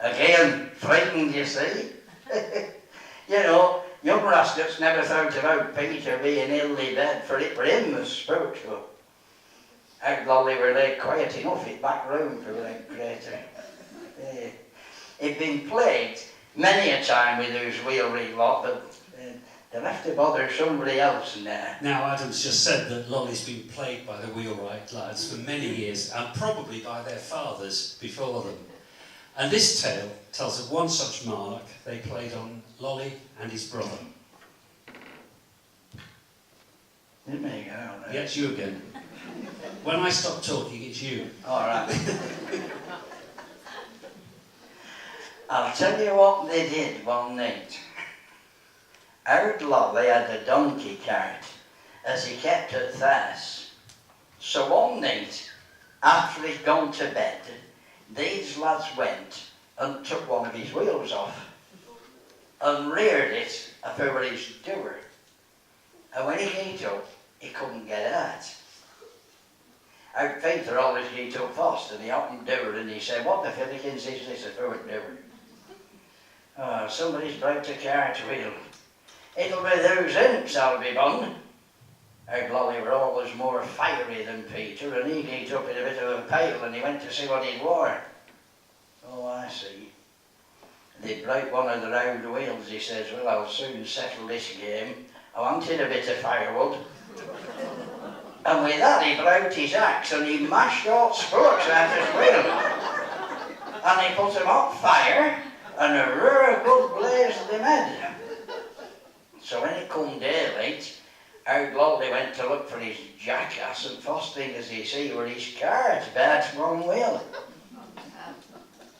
Again, frightened, you see. You know, young rascals never thought about Peter being illy dead, for it were him that spoke to him. Outlaw they were laid quiet enough in back room for that crater. He'd been plagued many a time with those wheelwright lot, but they'll have to bother somebody else now. Now, Adam's just said that Lolly's been plagued by the wheelwright lads for many years, and probably by their fathers before them. And this tale tells of one such monarch they played on Lolly and his brother. Didn't make it out, right? Yeah, it's you again. When I stop talking, it's you. All right. I'll tell you what they did one night. Our Lolly had a donkey cart as he kept at Thas. So one night, after he'd gone to bed, these lads went and took one of his wheels off and reared it over his door. And when he got up, he couldn't get out. Our Peter always get up fast, and he opened the door and he said, "What the fiddlikins is this at our door?" "Oh, somebody's broke the cart wheel. It'll be those imps, I'll be bound." Our Lolly were always more fiery than Peter, and he get up in a bit of a pail and he went to see what he wore. "Oh, I see. They broke one of the round wheels," he says. "Well, I'll soon settle this game. I wanted a bit of firewood." And with that he broke his axe and he mashed all spokes out his wheel. And he put them on fire and a real good blaze they made. So when it come daylight, our Lolly went to look for his jackass, and first thing as he see were his cart, bad one wheel.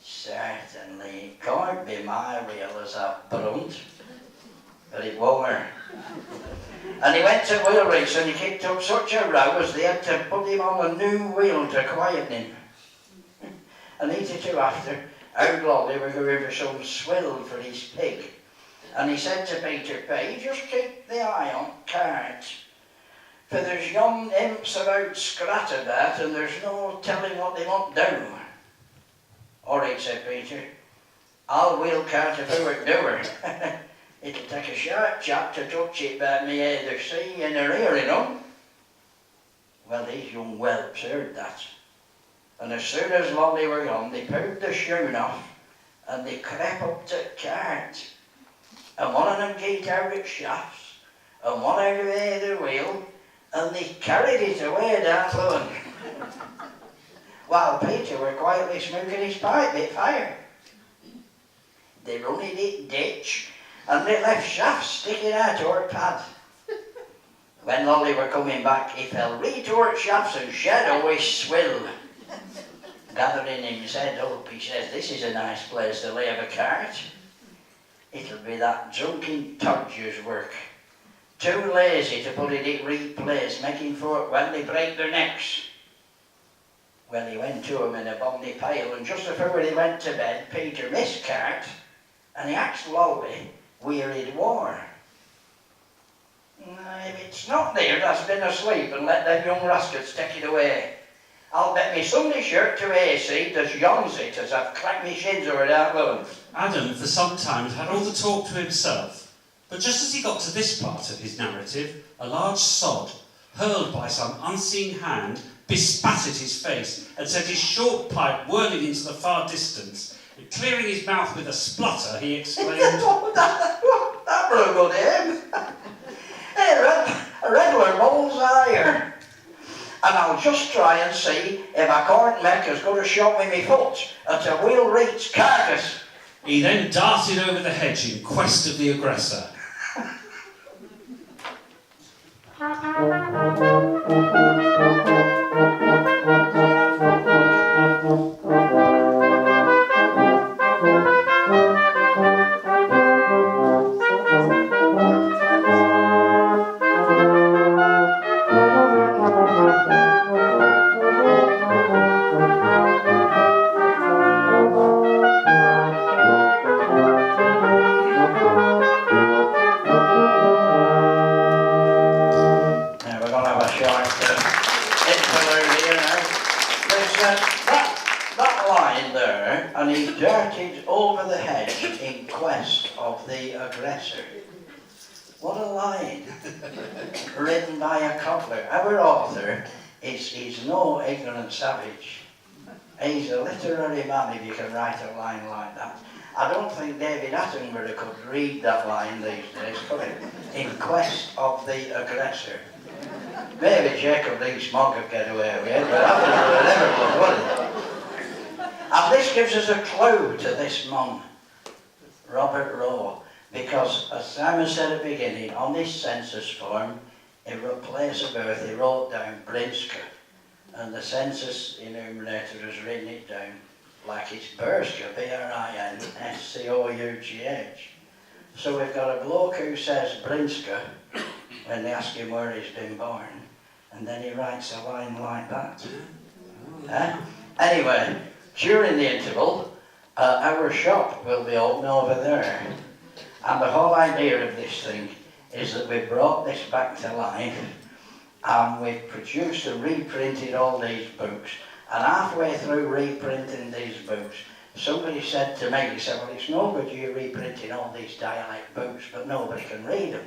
"Certainly, it can't be my wheel as I've brunt." But it were. And he went to wheel race and he kicked up such a row as they had to put him on a new wheel to quieten him. And hitherto after, our Lolly were going for some swill for his pig. And he said to Peter P, "Just keep the eye on cart, for there's yon imps about scrat about and there's no telling what they won't do." "All right," said Peter, "I'll wheel cart if I were doer. It'll take a sharp chap to touch it by me either see and her ear, you know." Well, these young whelps heard that, and as soon as Lolly were gone, they pulled the shoon off and they crept up to the cart. And one of them got out its shafts, and one out of either wheel, and they carried it away down Lune. While Peter were quietly smoking his pipe at fire. They run in it ditch, and they left shafts sticking out o'er pad. When Lolly were coming back, he fell right o'er shafts and shed all his swill. Gathering his head up, he says, "This is a nice place to lay a cart. It'll be that drunken todger's work. Too lazy to put it in right place, making for it when they break their necks." Well, he went to him in a bonny pail, and just before he went to bed, Peter missed cart, and he asked Lolly where he'd war. "If it's not there, that's been asleep and let them young rascals take it away. I'll bet me Sunday shirt to hayseed as yawns it as I've cracked me shins over that Lune." Adam for some time had all the talk to himself, but just as he got to this part of his narrative, a large sod, hurled by some unseen hand, bespat at his face and sent his short pipe whirling into the far distance. And clearing his mouth with a splutter, he exclaimed, that were a good aim. A regular bull's eye. And I'll just try and see if I can't make as good a shot with my foot at a wheelwright's carcass." He then darted over the hedge in quest of the aggressor. And he darted over the hedge in quest of the aggressor. What a line, written by a Cobbler. Our author is no ignorant savage. He's a literary man if you can write a line like that. I don't think David Attenborough could read that line these days, could he? In quest of the aggressor. Maybe Jacob Rees-Mogg could get away with it, but Attenborough never could, would he? And this gives us a clue to this man, Robert Rowe, because as Simon said at the beginning, on this census form, in a place of birth, he wrote down Brinska, and the census enumerator has written it down. like it's Berska, B-R-I-N-S-C-O-U-G-H. So we've got a bloke who says Brinska when they ask him where he's been born, and then he writes a line like that. Anyway, during the interval, our shop will be open over there. And the whole idea of this thing is that we've brought this back to life, and we've produced and reprinted all these books. And halfway through reprinting these books, somebody said to me, he said, well, it's no good you reprinting all these dialect books, but nobody can read them.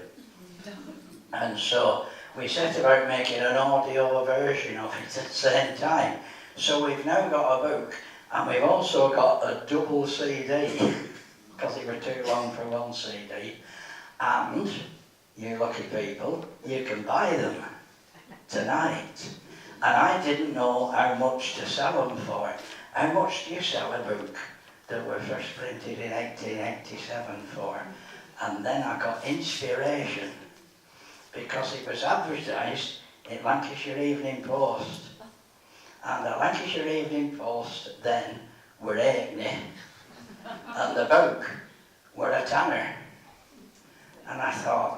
And so we set about making an audio version of it at the same time. So we've now got a book, and we've also got a double CD, because it were too long for one CD. And, you lucky people, you can buy them tonight. And I didn't know how much to sell them for. How much do you sell a book that were first printed in 1887 for? And then I got inspiration, because it was advertised in Lancashire Evening Post. And the Lancashire Evening Post then were Hackney, and the book were a tanner. And I thought,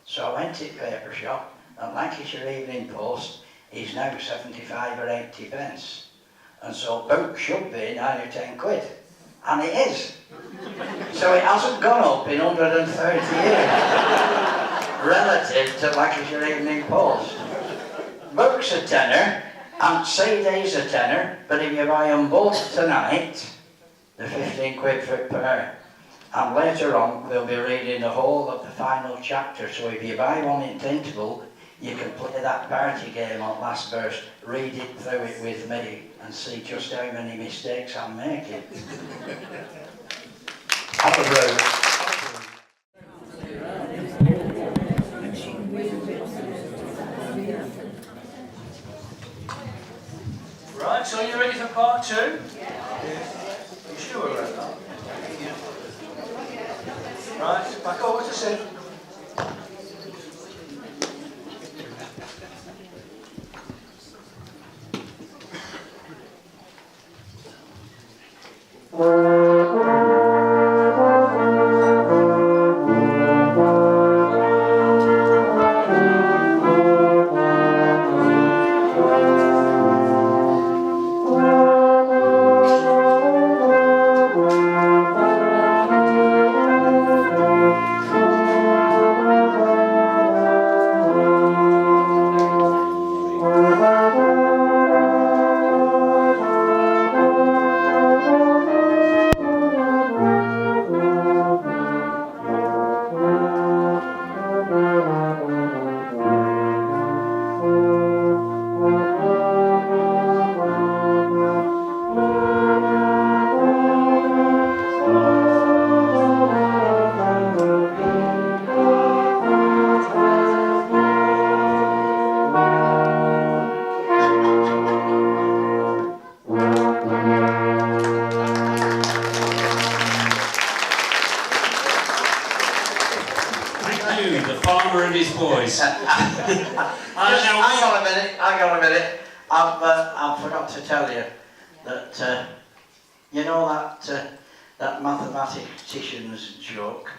so I went to the paper shop, and Lancashire Evening Post is now 75 or 80 pence. And so book should be 9 or 10 quid. And it is. So it hasn't gone up in 130 years relative to Lancashire Evening Post. Books a tenner, and CDs a tenner, but if you buy them both tonight, they're 15 quid for a pair. And later on, we'll be reading the whole of the final chapter, so if you buy one in interval, you can play that party game on last verse, read it through it with me, and see just how many mistakes I'm making. Have a brew. Right, so you ready for part two? Yeah. You sure about that? Right, back over to Sid. Hang on a minute. I forgot to tell you that you know that mathematician's joke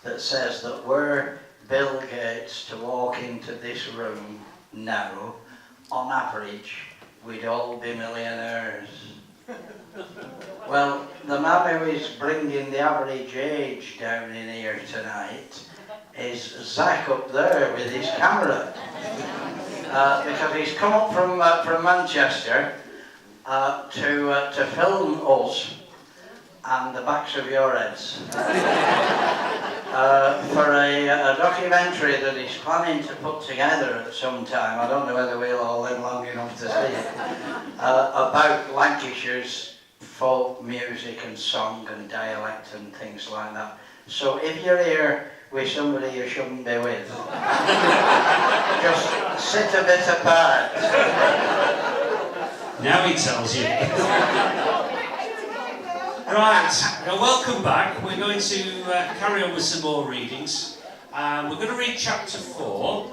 that says that were Bill Gates to walk into this room now, on average, we'd all be millionaires. Well, the man who is bringing the average age down in here tonight is Zach up there with his camera. Because he's come up from Manchester to film us and the backs of your heads for a documentary that he's planning to put together at some time. I don't know whether we'll all live long enough to see it, about Lancashire's folk music and song and dialect and things like that. So if you're here with somebody you shouldn't be with, just sit a bit apart. Now he tells you. Right, now welcome back. We're going to carry on with some more readings. We're going to read chapter 4,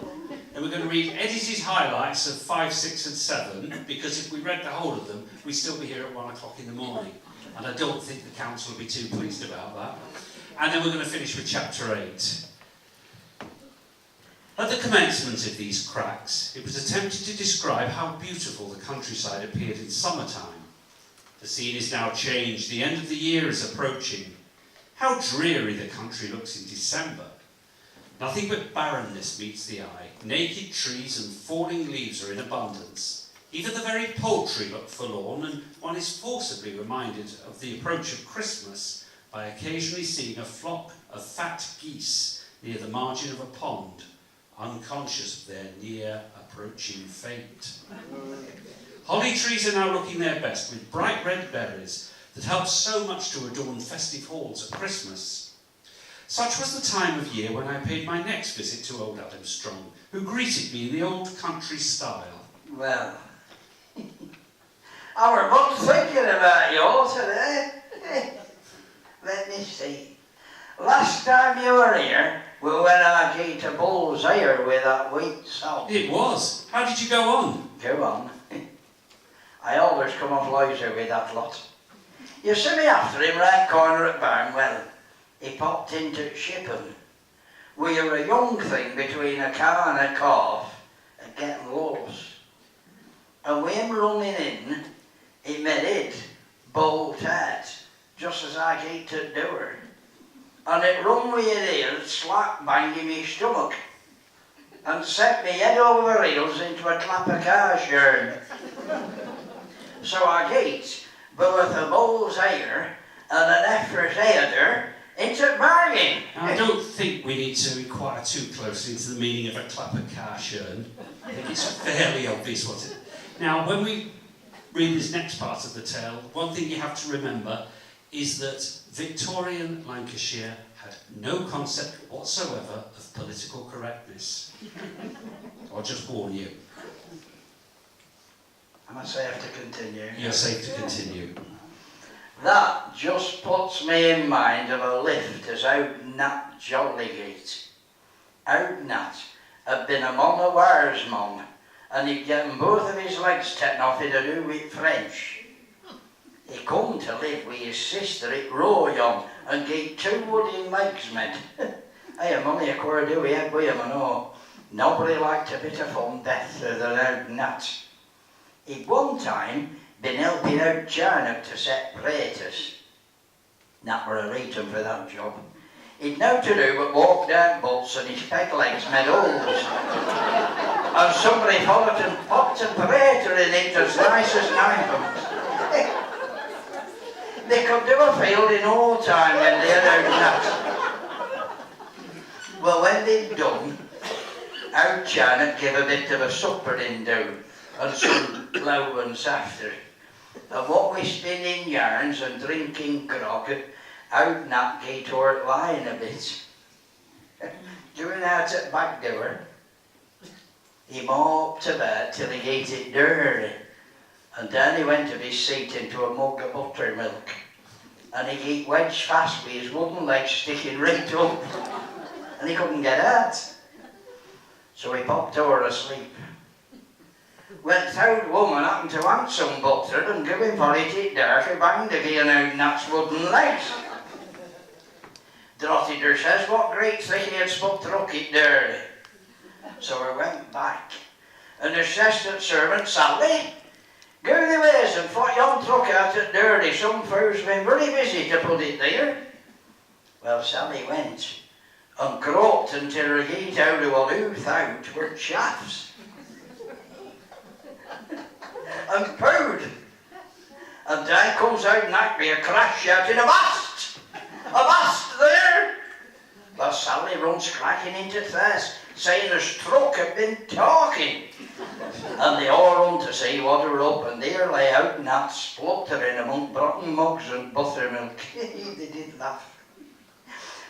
and we're going going to read edited highlights of 5, 6 and 7, because if we read the whole of them, we'd still be here at 1 o'clock in the morning. And I don't think the council will be too pleased about that. And then we're going to finish with chapter 8. At the commencement of these cracks, it was attempted to describe how beautiful the countryside appeared in summertime. The scene is now changed, the end of the year is approaching. How dreary the country looks in December. Nothing but barrenness meets the eye. Naked trees and falling leaves are in abundance. Even the very poultry look forlorn, and one is forcibly reminded of the approach of Christmas by occasionally seeing a flock of fat geese near the margin of a pond, unconscious of their near approaching fate. Holly trees are now looking their best, with bright red berries that help so much to adorn festive halls at Christmas. Such was the time of year when I paid my next visit to old Adam Strong, who greeted me in the old country style. Well, I were but thinking about you all today. Let me see. Last time you were here, we went out to eat a bull's ear with that wheat salt. It was. How did you go on? Go on. I always come off lighter with that lot. You see me after him round corner at Barnwell. He popped into Shippen. We were a young thing between a cow and a calf and getting lost. And with him running in, he made it bolt out, just as I get to do her. And it run with it here, slap bang in my stomach, and sent me head over heels into a clap of cow churn. So I get both a bull's ear and an effort's header into bargain. I don't think we need to inquire too closely into the meaning of a clap of car churn. I think it's fairly obvious what it... Now, when we read this next part of the tale, one thing you have to remember is that Victorian Lancashire had no concept whatsoever of political correctness. I'll just warn you. Am I safe to continue? You're safe to continue. That just puts me in mind of a lift as out Nat Jollygate. Out Nat had been a mon a wires mon, and he'd gotten both of his legs taken off in a do with French. He come to live with his sister at Royon and get 2 wooden legs made. Hey, money a queer do he had with him and all. Nobody liked a bit of fun better than out Nat. He'd one time been helping out Jarnock to set praetors. Nat were a reason for that job. He'd no to do but walk down butts and his peg legs made holes. And somebody followed and popped a praetor in it as nice as ninepence. They could do a field in all time when they had out Nat. Well, when they'd done, out Jarnock gave a bit of a supper in do, and some blowens after. And what we spinning yarns and drinking grog, out Nat gate or lying a bit. Doing out at back door, he moped about till he gate it dirty, and then he went to his seat into a mug of buttermilk, and he got wedged fast with his wooden legs sticking right up, and he couldn't get out. So he popped over asleep. Well, the old woman happened to want some butter and give him for it dark and banged again out Nat's wooden legs. Drotteder says what great thing he had spoke truck it dirty. So I went back, and the says to the servant, Sally, go the ways and fought yon truck out at dirty. Some folks been very busy to put it there. Well, Sally went and groped until her gate out of what who thought were chaffs. And pooed. And down comes out Nat with a crash shouting, Avast! Avast there! Well, Sally runs cracking into thirst, saying the stroke had been talking. And they all run to see what were up, and there lay out Nat spluttering among rotten mugs and buttermilk. They did laugh.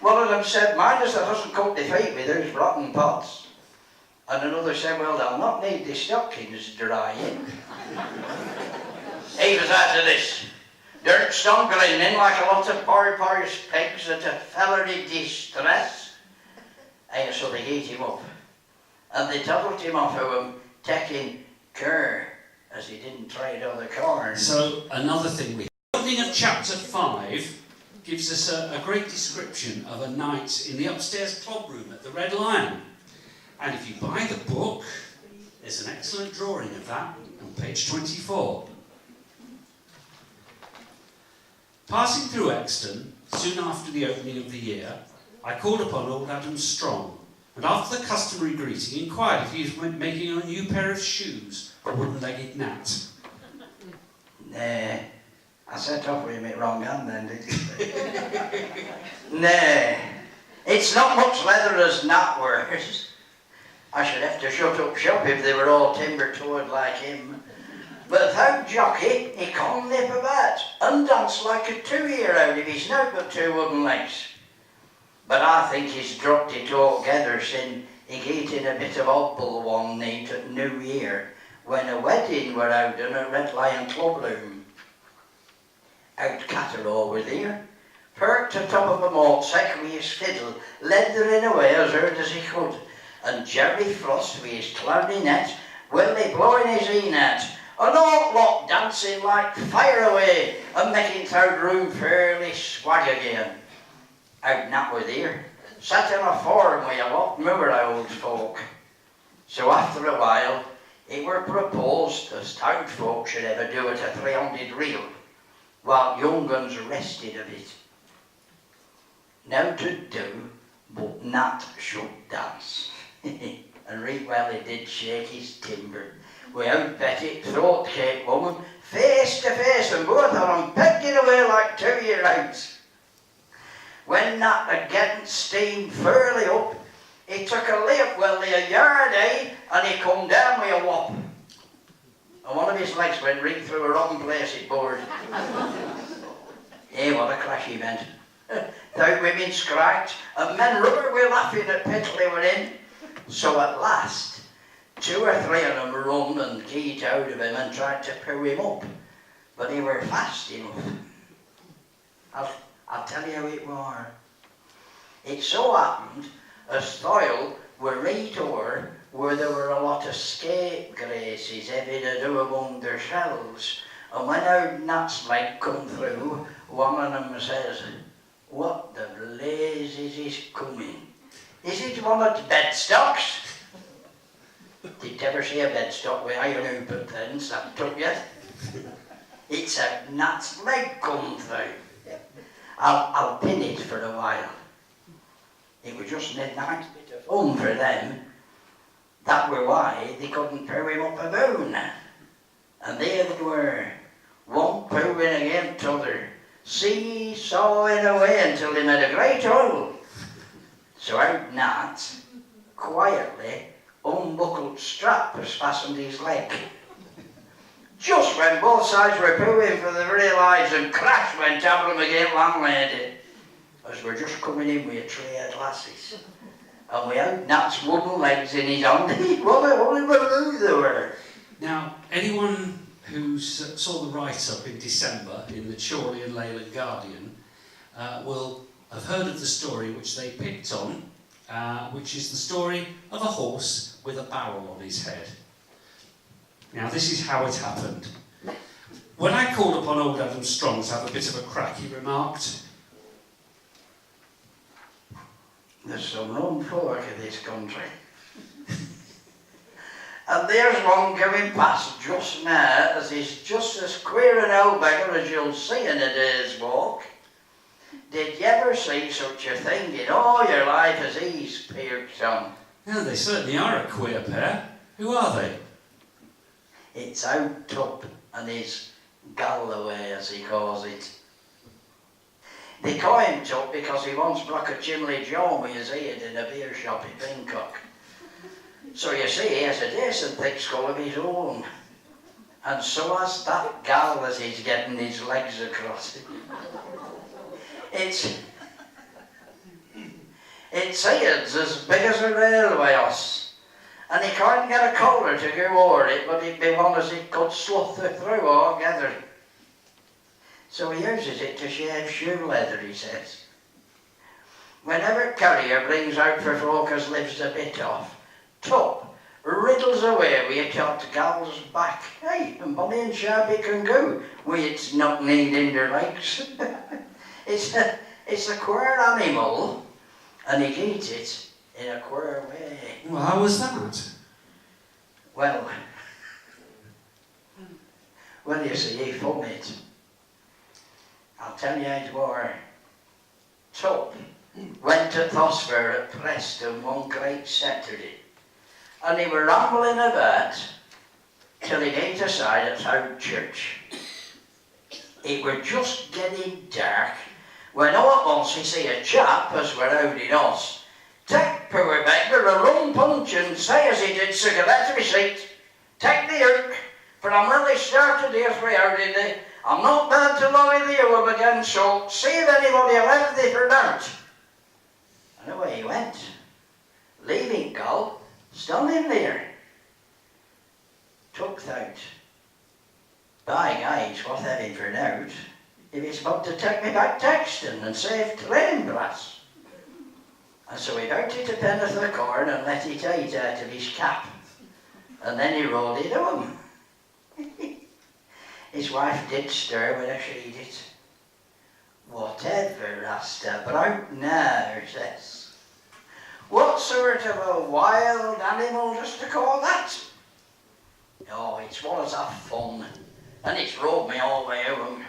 One of them said, mind us that doesn't cook the feet with those rotten pots. And another said, well, they'll not need the stockings drying. He was out of this. Dirt stumbling in like a lot of porpoise pigs at a feller in distress. And so they ate him up. and they told him off of him taking care, as he didn't trade all the corn. So, another thing, the opening of chapter 5 gives us a great description of a night in the upstairs club room at the Red Lion. And if you buy the book, there's an excellent drawing of that on page 24. Passing through Euxton, soon after the opening of the year, I called upon old Adam Strong, and after the customary greeting, inquired if he was making a new pair of shoes for a wooden-legged gnat. Nah, I set off with him wrong hand then, did you? Nah, it's not much leather as gnat wears. I should have to shut up shop if they were all timber-toed like him. But without jockey, he can't nip about and dance like a 2-year-old if he's not got 2 wooden legs. But I think he's dropped it altogether since he eaten a bit of obble one night at New Year when a wedding were out in a Red Lion club room. Out Catterall were there, perked atop of a malt sack with his fiddle, leathering away as hard as he could, and Jerry Frost with his clarinet, Willie blowing his e-net, an old lot dancing like fire away and making third room fairly swag again. Out Nat were there, sat in a forum with a lot more old folk. So after a while, it were proposed the stout folk should ever do it a 300 reel, while young uns rested of it. Now to do, but Nat should dance. And right well he did shake his timber. Without Betty, throat cake woman, face to face, and both of them pegging away like 2-year-olds. When Nat had getting steam fairly up, he took a leap a yard, and he come down with a whop. And one of his legs went right through a wrong place it bored. What a crash he meant. Thou women scracked, and men rubber were laughing at pickle they were in. So at last, 2 or 3 of them run and geet out of him and tried to pull him up, but he were fast enough. I'll tell you how it were. It so happened as Thoyle were right over where there were a lot of scapegraces heavy to do among themselves, and when old Nat's leg come through, one of them says, "What the blazes is coming? Is it one of the bedstocks?" Did you ever see a bedstock with iron hoop and things that took yet? It's a Nat's leg come through. I'll pin it for a while. It was just a nice bit of fun for them. That were why they couldn't pull him up a bone. And there they were, one pulling against t'other, see-sawing away until they made a great hole. So out Nat, quietly, unbuckled strap has fastened his leg. Just when both sides were pulling for their very lives, and crash went over them against landlady, as we're just coming in with a tray of glasses. And without Nat's wooden legs in his hand, what a baloo they were. Now, anyone who saw the write-up in December in the Chorley and Leyland Guardian will have heard of the story which they picked on, which is the story of a horse with a barrel on his head. Now, this is how it happened. When I called upon old Adam Strong to have a bit of a crack, he remarked, "There's some rum folk in this country. And there's one going past just now as is just as queer an old beggar as you'll see in a day's walk. Did you ever see such a thing in all your life as he's perched on?" "Yeah, they certainly are a queer pair. Who are they?" "It's out Tup and his Galloway, as he calls it. They call him Tup because he once broke a chimney jaw with his head in a beer shop in Pincock. So you see, he has a decent thick skull of his own. And so has that gal as he's getting his legs across it. It's heads as big as a railway hoss. And he can't get a collar to go over it, but it'd be one as he could slough her through altogether. So he uses it to shave shoe leather, he says. Whenever carrier brings out for folk as lives a bit off, Tup riddles away with your tot gal's back. Hey, and bonny and sharp it can go, with its knock-kneed hinder legs. It's a queer animal, and he eats it in a queer way. Well, how was that? Well, you see, he fun it. I'll tell you it were. Tup went to Phosphor at Preston one great Saturday, and he were rambling about till he ate aside at Old Church. It were just getting dark when all at once he see a chap as were holding us take poor beggar a rum punch and say as he did cigarette receipt, take the hook, for I'm really started here for holding thee. I'm not bad to lie thee up again, so see if anybody will have thee for doubt. And away he went, leaving Gol standing there. Took out. By guys, what having for doubt, if he's about to take me back to Euxton and save train brass. And so he mounted a penn'orth of corn and let it eat out of his cap. And then he rolled it home. His wife did stir when I she'd it. Whatever Rasta broke now, says. What sort of a wild animal just to call that? Oh, it's one as have fun, and it's rode me all the way home.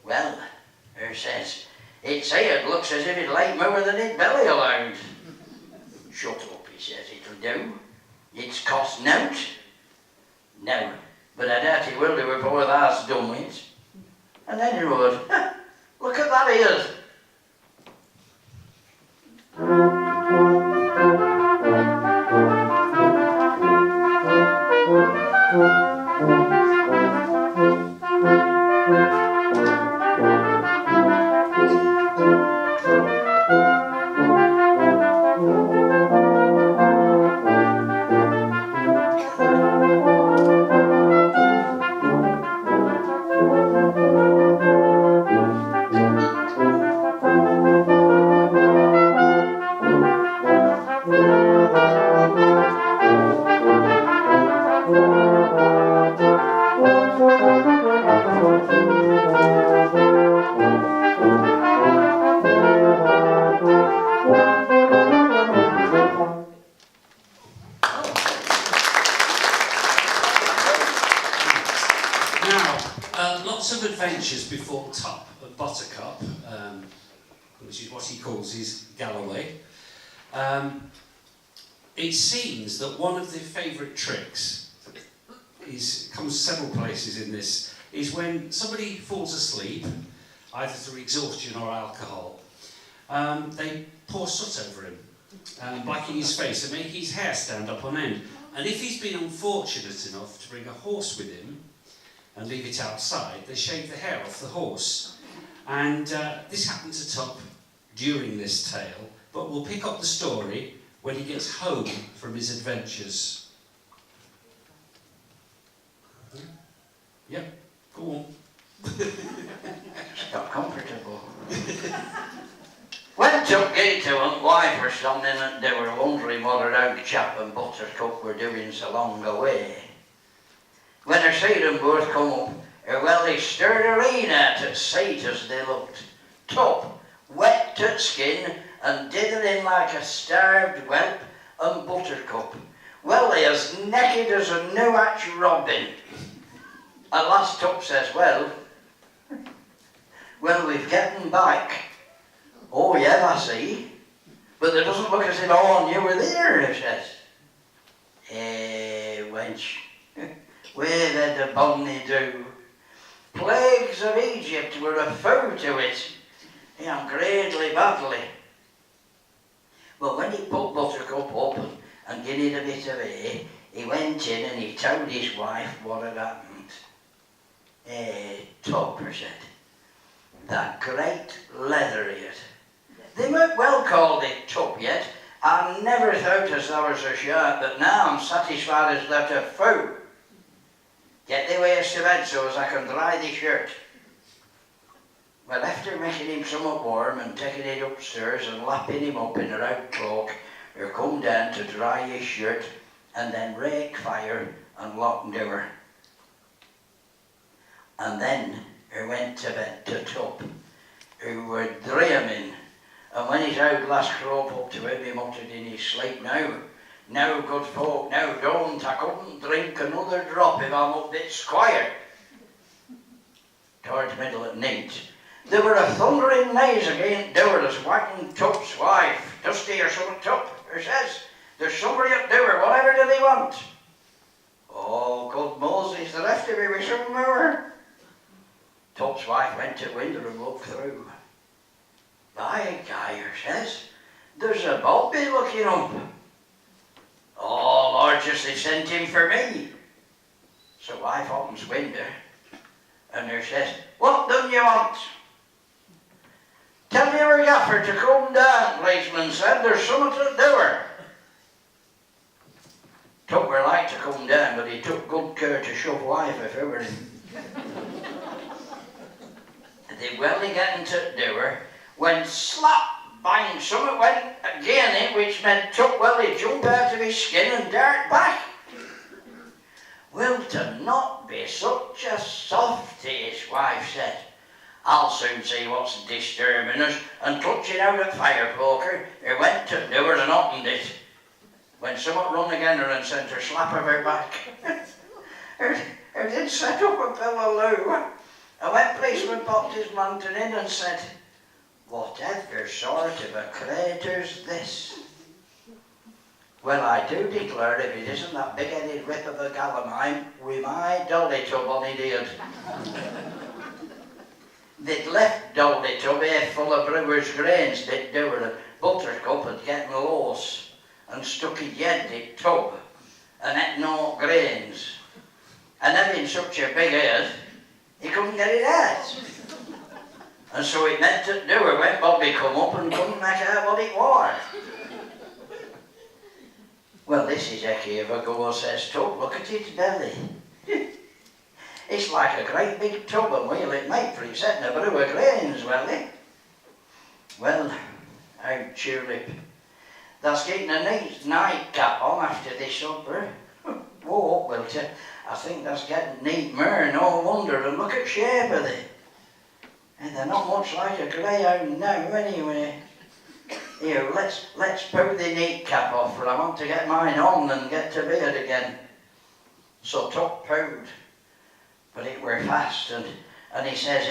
Well, her says, its head looks as if it laid more than its belly allowed. Shut up, he says, it'll do. It's cost nought. No, but I doubt he will do before thou's done with it. And then he rode, look at that ears. Before Tup and Buttercup, which is what he calls his Galloway. It seems that one of the favourite tricks comes several places in this, is when somebody falls asleep, either through exhaustion or alcohol, they pour soot over him, blacking his face and making his hair stand up on end. And if he's been unfortunate enough to bring a horse with him and leave it outside, they shave the hair off the horse. And this happened to Tup during this tale, but we'll pick up the story when he gets home from his adventures. Yep, go on. It's got comfortable. When Tup came to hunt wife or something, and they were wondering what a old chap and Buttercup were doing so long away. When I see them both come up, well, they stirred a rain out at sight as they looked. Tup, wet to skin, and dithering like a starved whelp, and Buttercup, well, they as naked as a new-hatch robin. At last Tup says, well, we've gotten back. Oh, yeah, I see. But it doesn't look as if all you were there, he says. Wench. Where did the bonny do? Plagues of Egypt were a foe to it. I'm greatly badly. But when he put Buttercup up and given it a bit of air, he went in and he told his wife what had happened. Tup, he said, that great leather idiot. They might well call it Tup yet. I never thought as thou was a sharp, but now I'm satisfied as that a foe. Get thee waist to bed so as I can dry thee shirt. Well, after making him somewhat warm and taking it upstairs and lapping him up in her out cloak, her come down to dry his shirt, and then rake fire and lock door. And then he went to bed to Tub, who were dreaming, and when his old lass crawled up to him, he muttered in his sleep, "Now, good folk, now don't, I couldn't drink another drop if I'm up this quiet." Towards middle at night, there were a thundering noise against door as wagging Tub's wife. "Dusty or something, Tub," her says. "There's somebody at door, whatever do they want?" "Oh, good Moses, they're after me with some more." Tub's wife went to the window and looked through. "By Guy," her says, "there's a Bobby looking up." "Oh, Lord, just they sent him for me." So wife opens window, and her says, "What do you want?" "Tell your gaffer to come down," policeman said. "There's something to the door." Tub were like to come down, but he took good care to shove wife over him. They welly getting to the door, when slap, bang, something went again in, which made Tub welly jump out of his skin and dart back. "Will to not be such a softy," his wife said. "I'll soon see what's disturbing us," and clutching out at fire poker, he went to the door and opened it. When someone run again her and sent her slap of her back. Her did set up a pillow. And when policeman popped his lantern in and said, "Whatever sort of a crater's this?" Well, I do declare if it isn't that big-headed rip of a gal of mine with my dolly tub on his head. They'd left dolly tub here full of brewer's grains, they'd do her, and Buttercup had gotten loose and stuck his head in the tub and had no grains. And having such a big head, he couldn't get it out. And so it meant to do her when Bobby come up and couldn't make out what it was. "Well, this is hecky of a go," says Tub. "Look at its belly. It's like a great big tub and wheel it made for its setting a brew of grains, welly." "Well, out tulip. That's getting a neat nightcap on after this supper. Whoa, Wilter, I think that's getting neat more, no wonder, and look at shape of they. And they're not much like a greyhound now, anyway. Here, let's pull the neat cap off, for I want to get mine on and get to bed again." So Tuck pulled, but it were fast, and he says,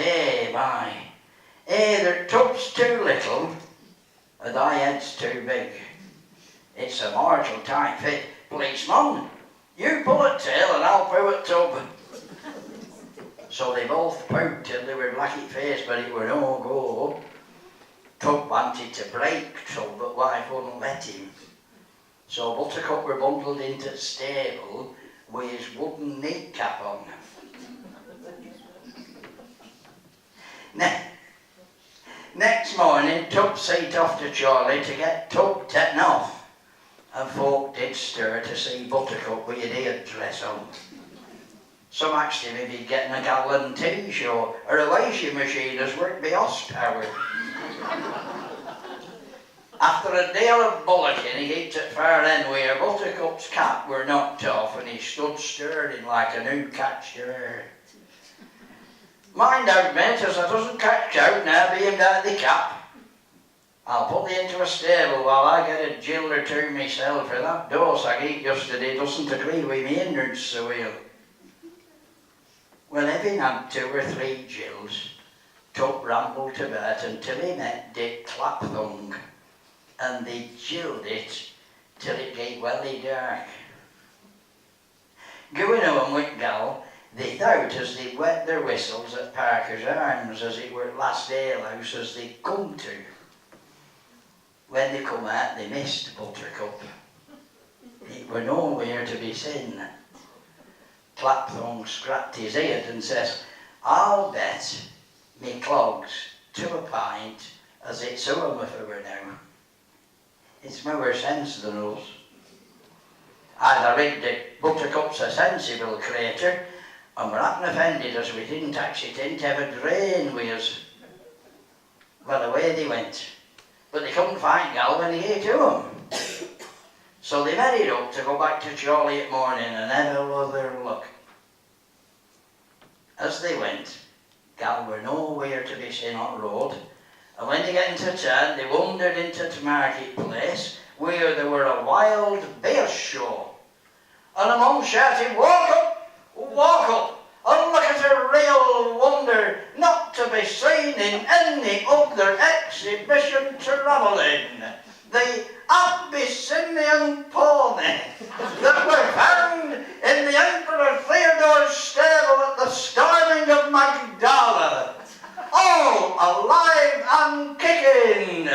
the tub's too little, and thy head's too big. It's a mortal tight fit. Policeman, you pull at tail and I'll pull at tub." So they both pulled till they were black in face, but it were no go. Tub wanted to break Tub, but wife wouldn't let him. So Buttercup were bundled into the stable with his wooden neat cap on. Next morning, Tub set off to Chorley to get Tub taken off, and folk did stir to see Buttercup with his headdress on. Some asked him if he'd getting a gallon tea show or a washing machine as worked by horsepower. After a deal of bullocking, he hit at far end where Buttercup's cap were knocked off and he stood stirring like a new catched hare. "Mind out, mate, as I doesn't catch out now being out the cap. I'll put thee into a stable while I get a gill or two myself, for that dose I ate yesterday doesn't agree with me innards so well." Well, having had 2 or 3 gills, Tub rambled about until he met Dick Clapthung, and they gilled it till it gave welly dark. Going home with gal, they thought as they wet their whistles at Parker's Arms as it were last alehouse as they come to. When they come out, they missed Buttercup. It were nowhere to be seen. Clapthung scratched his head and says, "I'll bet me clogs to a pint as it's home if I were now. It's more sense than us. I'd rigged that Buttercup's a sensible creature, and we're not offended as we didn't actually think to have a drain with us." Well, away they went, but they couldn't find gal when they ate to 'em. So they made it up to go back to Chorley at morning and have other look. As they went, gal were nowhere to be seen on the road, and when they get into town, they wandered into the marketplace, where there were a wild bear show. And a man shouted, walk up, and look at a real wonder, not to be seen in any other exhibition travelling. The Abyssinian pony that were found in the Emperor Theodore's stable at the storming of Magdala. All alive and kicking.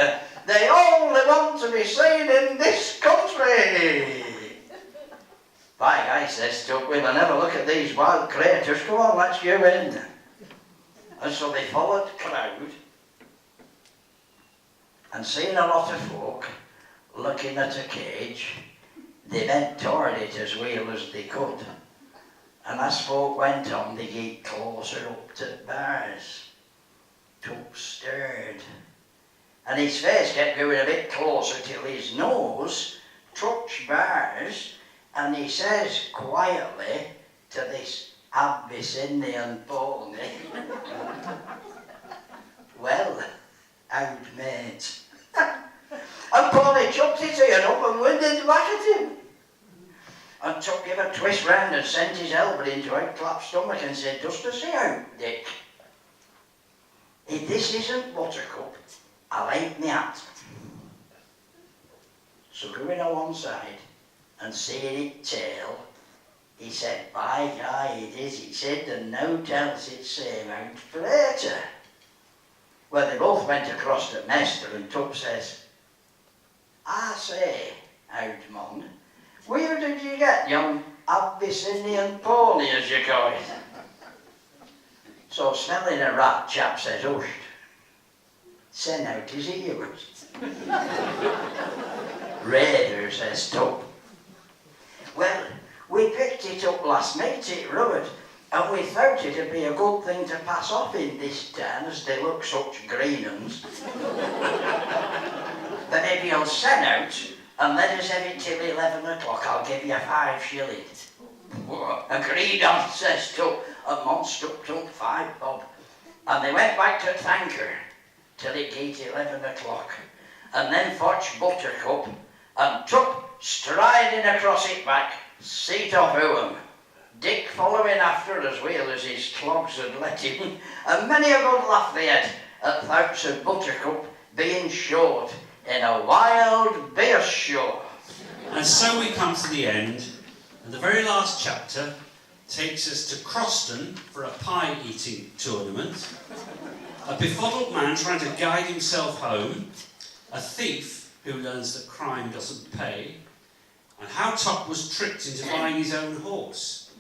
They only want to be seen in this country. By guy, says Tuck, we'll never look at these wild creatures. Come on, let's go in. And so they followed the crowd, and seeing a lot of folk looking at a cage, they bent toward it as well as they could. And as folk went on, they get closer up to the bars. Tuck stirred, and his face kept going a bit closer till his nose touched bars, and he says quietly to this Abyssinian pony, well, old mate. And Pony chucked his ear up and winded back at him. And Tuck gave a twist round and sent his elbow into Outclap's stomach and said, just to see out, Dick. If this isn't Buttercup, I'll ain't me hat. So going on one side and seeing it tail, he said, by guy, it is, he said, and no tells it same out for later. Well, they both went across to Mester, and Tuck says, I say, old man, where did you get yon Abyssinian pony, as you call it? So smelling a rat, chap says, hushed. Send out his ears. Raider, says Tuck. Well, we picked it up last night at Robert, and we thought it'd be a good thing to pass off in this town, as they look such green uns. But if you'll send out and let us have it till 11 o'clock, I'll give you 5 shillings. Agreed on, says Tuck, and Mon stuck up 5 bob. And they went back to Tanker till it gate 11 o'clock, and then fetched Buttercup, and Tuck striding across it back, seat off Owen. Dick following after as well as his clogs had let him, and many a good laugh they had at thoughts of Buttercup being short in a wild bear show. And so we come to the end, and the very last chapter takes us to Croston for a pie-eating tournament, a befuddled man trying to guide himself home, a thief who learns that crime doesn't pay, and how Tuck was tricked into buying his own horse,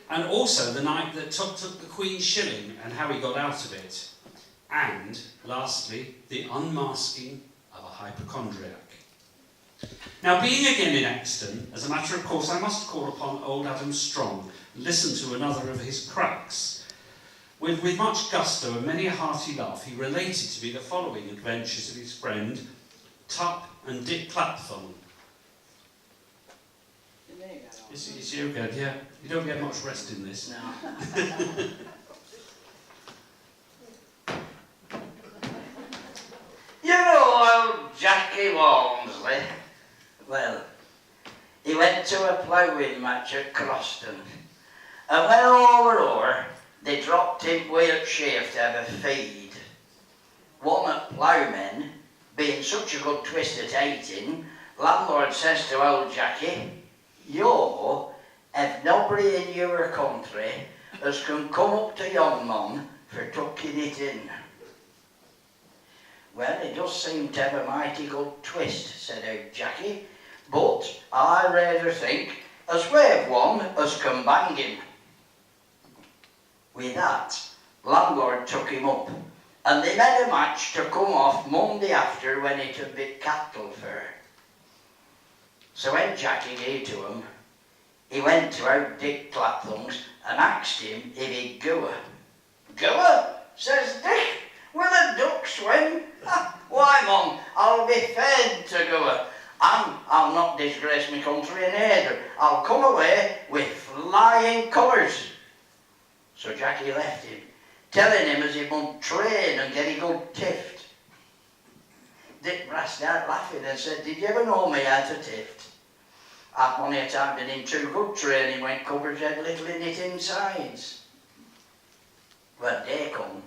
and also the night that Tuck took the Queen's shilling and how he got out of it, and, lastly, the unmasking of a hypochondriac. Now, being again in Euxton, as a matter of course, I must call upon old Adam Strong and listen to another of his cracks. With much gusto and many a hearty laugh, he related to me the following adventures of his friend Tup and Dick Clapthorne. Is you good? Yeah. You don't get much rest in this. No. You know old Jackie Walmsley? Well, he went to a ploughing match at Croston, and when all were over, they dropped him Wiltshire to have a feed. One at ploughmen, being such a good twist at eating, landlord says to old Jackie, you have nobody in your country as can come up to yon man for tucking it in. Well, it does seem to have a mighty good twist, said old Jackie, but I rather think as we have one as can bang him. With that, landlord took him up, and they made a match to come off Monday after when it had been cattle fair. So when Jackie gave to him, he went to old Dick Clapthorne's and asked him if he'd go. Go? Says Dick. Will a duck swim? Why, Mum, I'll be fed to go. and I'll not disgrace my country in either. I'll come away with flying colours. So Jackie left him, telling him as he would train and get a good tift. Dick brast out laughing and said, "Did you ever know me how to tift? I've many a time been in too good training when cupboards had little in it insides." When day come,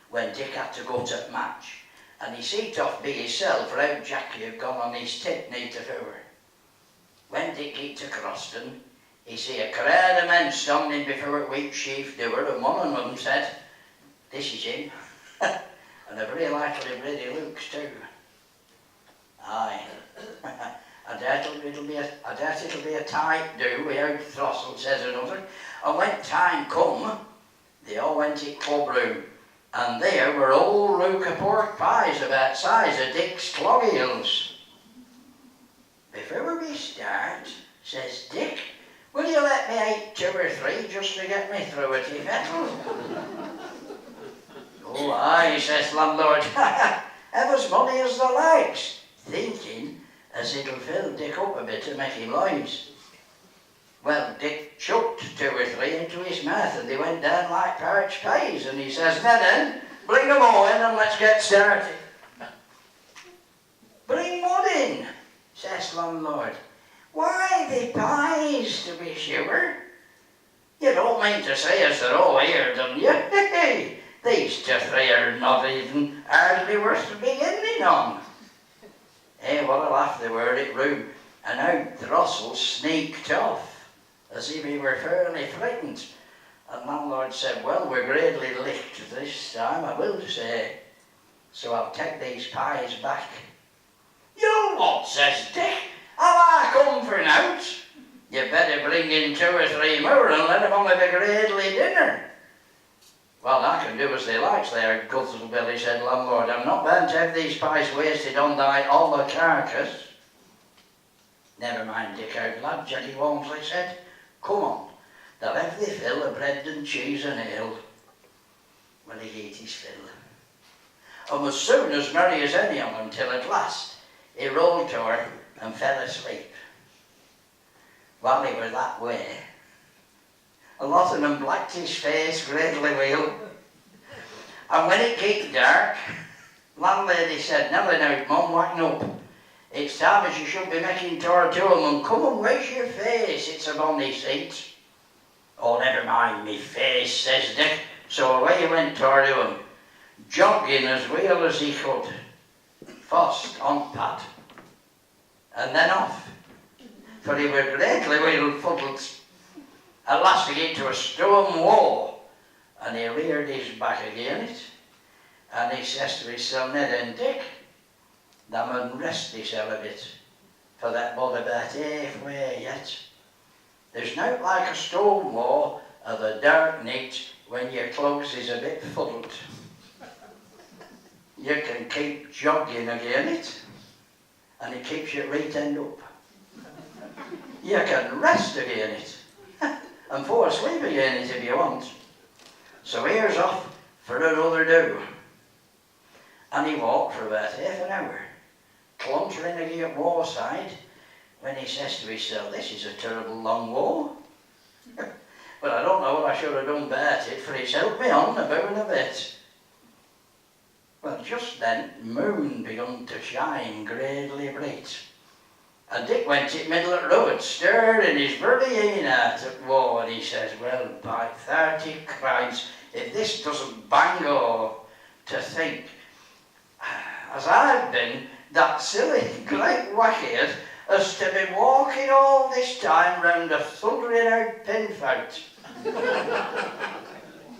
when Dick had to go to match, and he seeked off by himself for how Jackie had gone on his tip neat of her. When Dick got to Croston, he see a crowd of men standing before a wheat sheaf doer, and one of them said, "This is him." And a very likely bred he looks too. Aye, I doubt it'll be a tight do, we out throstle, says another. And when time come, they all went to club room, and there were all rook of pork pies about size of Dick's clog heels. "Before we start," says Dick, "will you let me eat 2 or 3 just to get me through it, if "Oh, aye," says landlord, "have as money as the likes," thinking as it'll fill Dick up a bit to make him lies. Well, Dick chucked 2 or 3 into his mouth, and they went down like parched peas, and he says, "Now then, bring them all in and let's get started." "Bring what in?" says landlord. "Why, the pies, to be sure. You don't mean to say as they're all here, don't you? These 2 or 3 are not even hardly worth beginning on." What a laugh they were at room, and out Throstle sneaked off, as if he were fairly frightened. And landlord said, "Well, we're greatly licked this time, I will say, so I'll take these pies back." "You what?" says Dick. "Have I come for nought? You better bring in 2 or 3 more and let them on with a greatly dinner." "Well, I can do as they likes there, Guzzlebilly," said landlord. "I'm not bound to have these pies wasted on thy hollow carcass." "Never mind, Dick, out lad," Jackie Walmsley said. "Come on, they'll have their fill of bread and cheese and ale." Well, he ate his fill, and was soon as merry as any of them, till at last he rolled to her and fell asleep. While he were that way, a lot of them blacked his face greatly well. And when it got dark, landlady said, "Nelly now, Mum, waken up. It's time as you should be making tour to 'em, and come and wash your face, it's a bonny sight." "Oh, never mind me face," says Dick. So away he went tour to 'em, jogging as well as he could. First on Pat, and then off, for he were greatly well fuddled. At last he came to a stone wall, and he reared his back again it, and he says to himself, "Now then, Dick, thou mun rest thyself a bit, for that bod about halfway yet. There's nought like a stone wall of a dark night when your clothes is a bit fuddled. You can keep jogging again it, and it keeps your right end up. You can rest again it, and fall asleep again it if you want. So here's off for another do." And he walked for about half an hour, cluntering against warside, when he says to himself, "This is a terrible long war. But I don't know what I should have done about it, for it's helped me on about a bit." Well, just then, moon begun to shine greatly bright, and Dick went in middle of the road, stirring his bloody een out at war, and he says, "Well, by 30 Christ, if this doesn't bang all, to think, as I've been that silly great wackhead as to be walking all this time round a thundering out pinfout.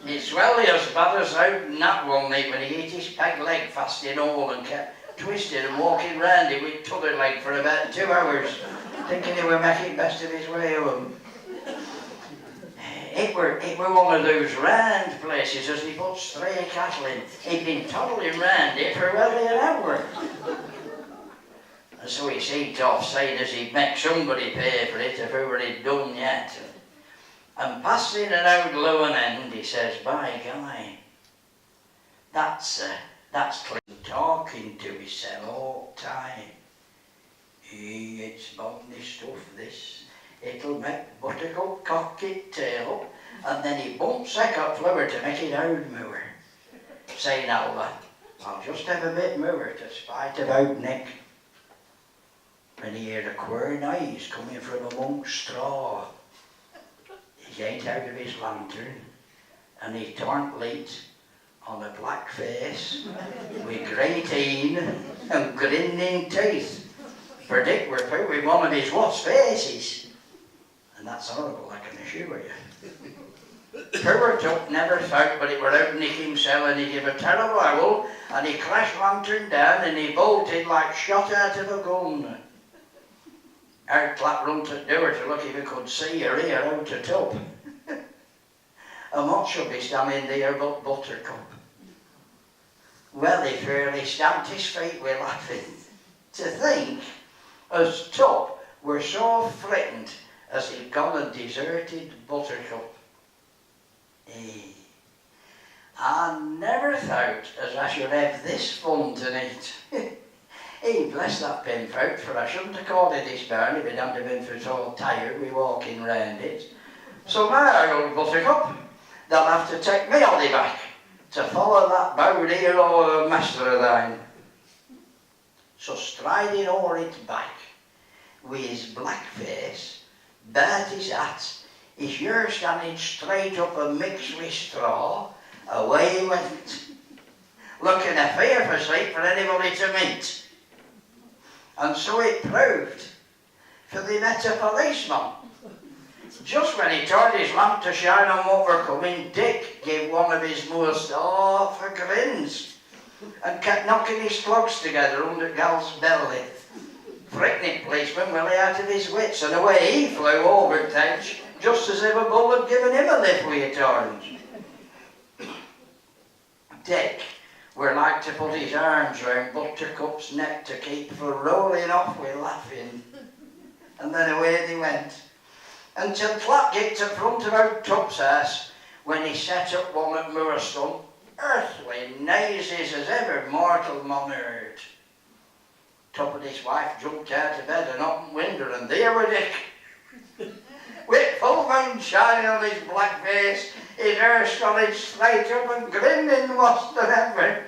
It's well as bad as out in that one night when he ate his peg leg fast in all and kept twisted and walking round it with t'other leg for about 2 hours, thinking he were making best of his way home. It were one of those round places as he put stray cattle in. He'd been toddling round it for well an hour. And so he seemed off saying as he'd make somebody pay for it if ever he'd done yet. And passing an old Lune St, he says, "By Guy, that's clean talking to himself all the time. It's bonny stuff, this. It'll make Buttercup cock its tail up, and then he bumps second flower to make it old moor. Say now, I'll just have a bit moor to spite about Nick. And he heard a queer noise coming from amongst straw. He ate out of his lantern, and he turned late on a black face with great een and grinning teeth. For Dick were put with one of his worst faces. And that's horrible, I can assure you. Poor Tuck never thought but it were out Nick himself, and he gave a terrible howl, and he crashed lantern down, and he bolted like shot out of a gun. Out clap run to the door to look if he could see or hear out the tub. And what should be standing there but Buttercup? Well, he fairly stamped his feet with laughing. To think as Tup were so frightened as he'd gone and deserted Buttercup. I never thought as I should have this fun tonight. Bless that pinfout, for I shouldn't have called it this barn if it hadn't been for so tired with walking round it. So now, old Buttercup, they'll have to take me on the back to follow that bowed here o'er master of thine. So striding o'er its back, with his black face, bert his hat, his hair standing straight up and mixed with straw, away he went, looking a fearful sight for anybody to meet. And so it proved, for they met a policeman. Just when he turned his lamp to shine on what were coming, Dick gave one of his most awful grins and kept knocking his clogs together under Gal's belly. Frightening policeman well out of his wits, and away he flew over the hedge, just as if a bull had given him a lift with his horns. Dick were like to put his arms round Buttercup's neck to keep from rolling off with laughing. And then away they went, until Clap get to front of old Tup's house, when he set up one at Euxton, earthly noises as ever mortal man heard. Tup and his wife jumped out of bed and opened window, and there were Dick, with full moon shining on his black face, his hair standing straight up and grinning worse than ever.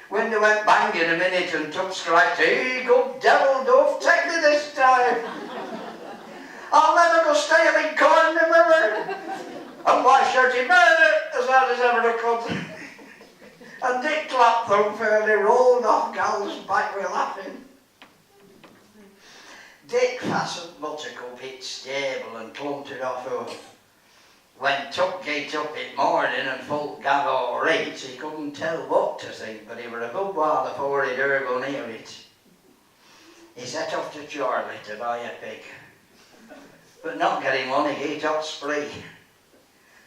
Window went bang in a minute, and Tup cried, "Hey, good devil, don't take me this time. I'll never go stealing corn in my word." And why should he murder as hard as ever I could? And Dick Clapthorne fairly rolled off Gal's back with laughing. Dick fastened Buttercup its stable and clumped it off home. When Tuck gate up in morning and folk got all right, he couldn't tell what to think, but he were a good while before he'd ever go near it. He set off to Chorley to buy a pig, but not getting one, he gate up spree.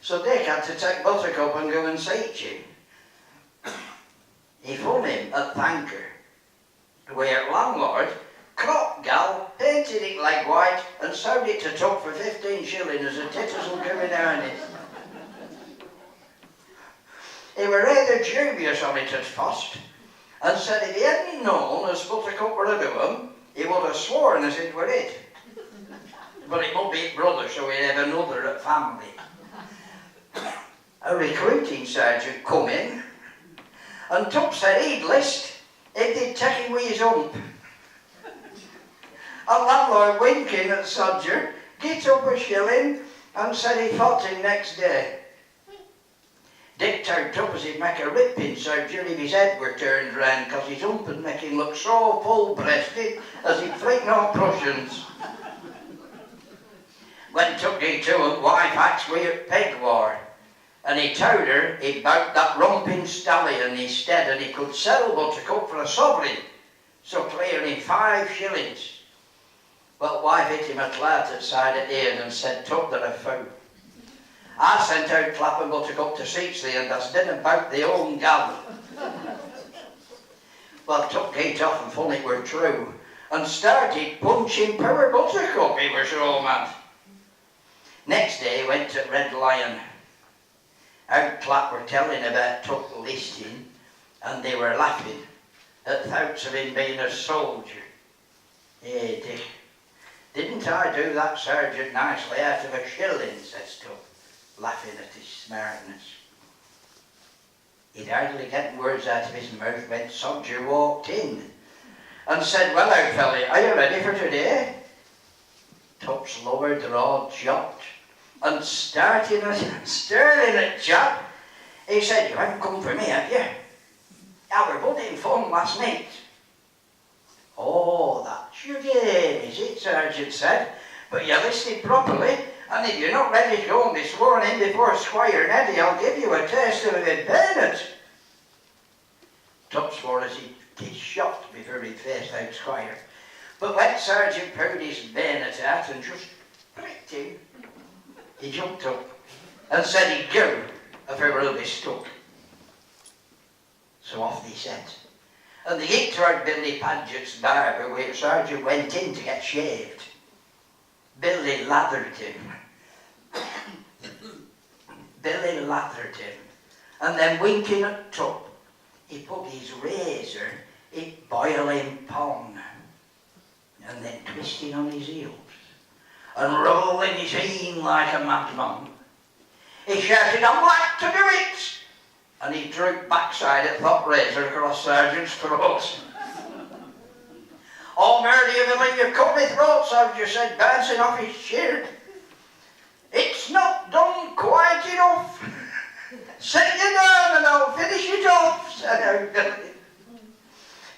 So Dick had to take Buttercup and go and search him. He found him at Thanker, where landlord cropped Gal, painted it like white, and sold it to Tuck for 15 shillings as a titters will give it down it. He were rather dubious on it at first, and said if he hadn't known as Buttercup were a doing, he would have sworn as it were it. But it must be his brother, so he'd have another at family. A recruiting sergeant come in, and Tuck said he'd list if they'd take him with his hump. And landlord winking at Sodger, get up a shilling and said he'd fought him next day. Dick turned up as he'd make a ripping surgery if his head were turned round, cause his hump would make him look so full-breasted as he'd flick no Prussians. When Tuck he to him, wife axed we at peg war, and he told her he'd bought that romping stallion instead, and he could sell Buttercup for a sovereign, so clearing 5 shillings. Well, wife hit him a clout at side of the ear and said, "Tuck, they're a fool. I sent out Clap and Buttercup to seach thee, and that's didn't about the own Gal." Well, Tuck gate off and found it were true, and started punching poor Buttercup, he was so mad. Next day he went to Red Lion. Out Clap were telling about Tuck listing, and they were laughing at thoughts of him being a soldier. Hey, Dick, didn't I do that sergeant nicely out of a shilling, says Tuck, laughing at his smartness. He'd hardly get words out of his mouth when Sodger walked in and said, "Well, old fellow, are you ready for today?" Tuck's lower jaw dropped and staring at Chap, he said, "You haven't come for me, have you? I were budding fun last night." "Oh, that's your game, is it?" Sergeant said. "But you listened properly, and if you're not ready to go and be sworn in before Squire Neddy, I'll give you a taste of a bayonet." Tuck swore as he'd shot before he'd faced out Squire. But when Sergeant pulled his bayonet out and just pricked him, he jumped up and said he'd go if he were be stuck. So off they set. And they hit toward Billy Paget's barber where Sergeant went in to get shaved. Billy lathered him. And then winking at Tuck, he put his razor in boiling pond, and then twisting on his heels and rolling his in like a madman, he shouted, "I'm like to do it!" And he drew backside at top razor across Sergeant's throat. "Oh, murder you, Billy, you've cut my throat," Soldier said, bouncing off his chair. "It's not done quite enough. Sit you down and I'll finish it off," said old Billy.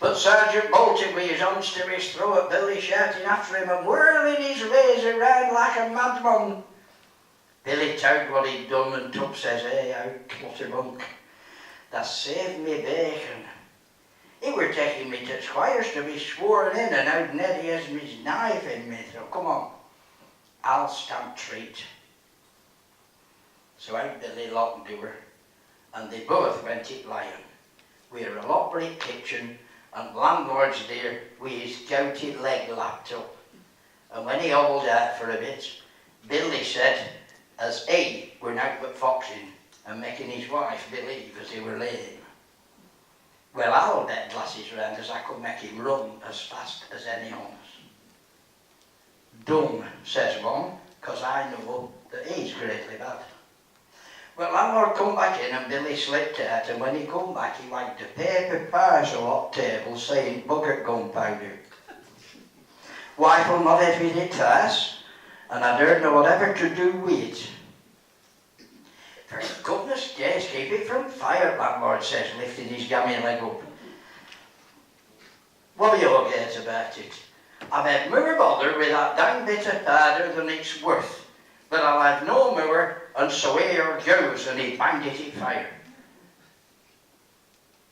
But Sergeant bolted with his arms to his throat, Billy shouting after him and whirling his razor round like a madman. Billy told what he'd done, and Tuck says, "Hey, old cluttermunk, that's saved me bacon. He were taking me to Squire's to be sworn in, and old Neddy has his knife in me, so come on, I'll stand treat." So out Billy locked the door, and they both went it lying. We're a lot brick kitchen, and landlord's there with his gouty leg lapped up. And when he hauled out for a bit, Billy said as he were out but foxing and making his wife believe as he were lame. "Well, I'll bet glasses round as I could make him run as fast as any on us." "Done," says one, "'cause I know that he's greatly bad." Well, landlord come back in and Billy slipped out, and when he come back he wagged a paper parcel off table saying "Bugger gunpowder." Wife'll not have with it twice, and I don't know whatever to do with it. "For goodness sakes, keep it from fire," landlord says, lifting his gammy leg up. "What do you get about it? I've had more bother with that dang bit of powder than it's worth, but I'll have no more, and so here goes," and he banged it in fire.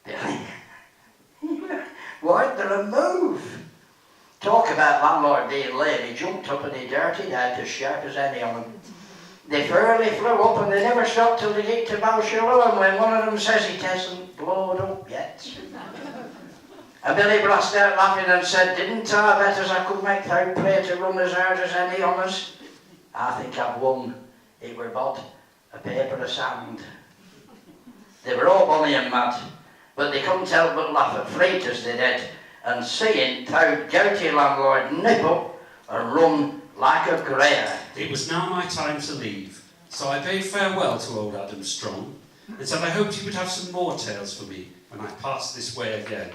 Billy, weren't there a move? Talk about landlord being lame, he jumped up and he darted out as sharp as any of them. They fairly flew up and they never stopped till they get to Balshallow, and when one of them says it hasn't blowed up yet. And Billy brast out laughing and said, "Didn't I bet as I could make that play to run as hard as any on us? I think I've won. It were bod a paper of sand." They were all bonny and mad, but they couldn't help but laugh at freight as they did, and seeing thou gouty landlord nip up and run like a greyer. It was now my time to leave, so I bade farewell to old Adam Strong, and said I hoped he would have some more tales for me when I passed this way again.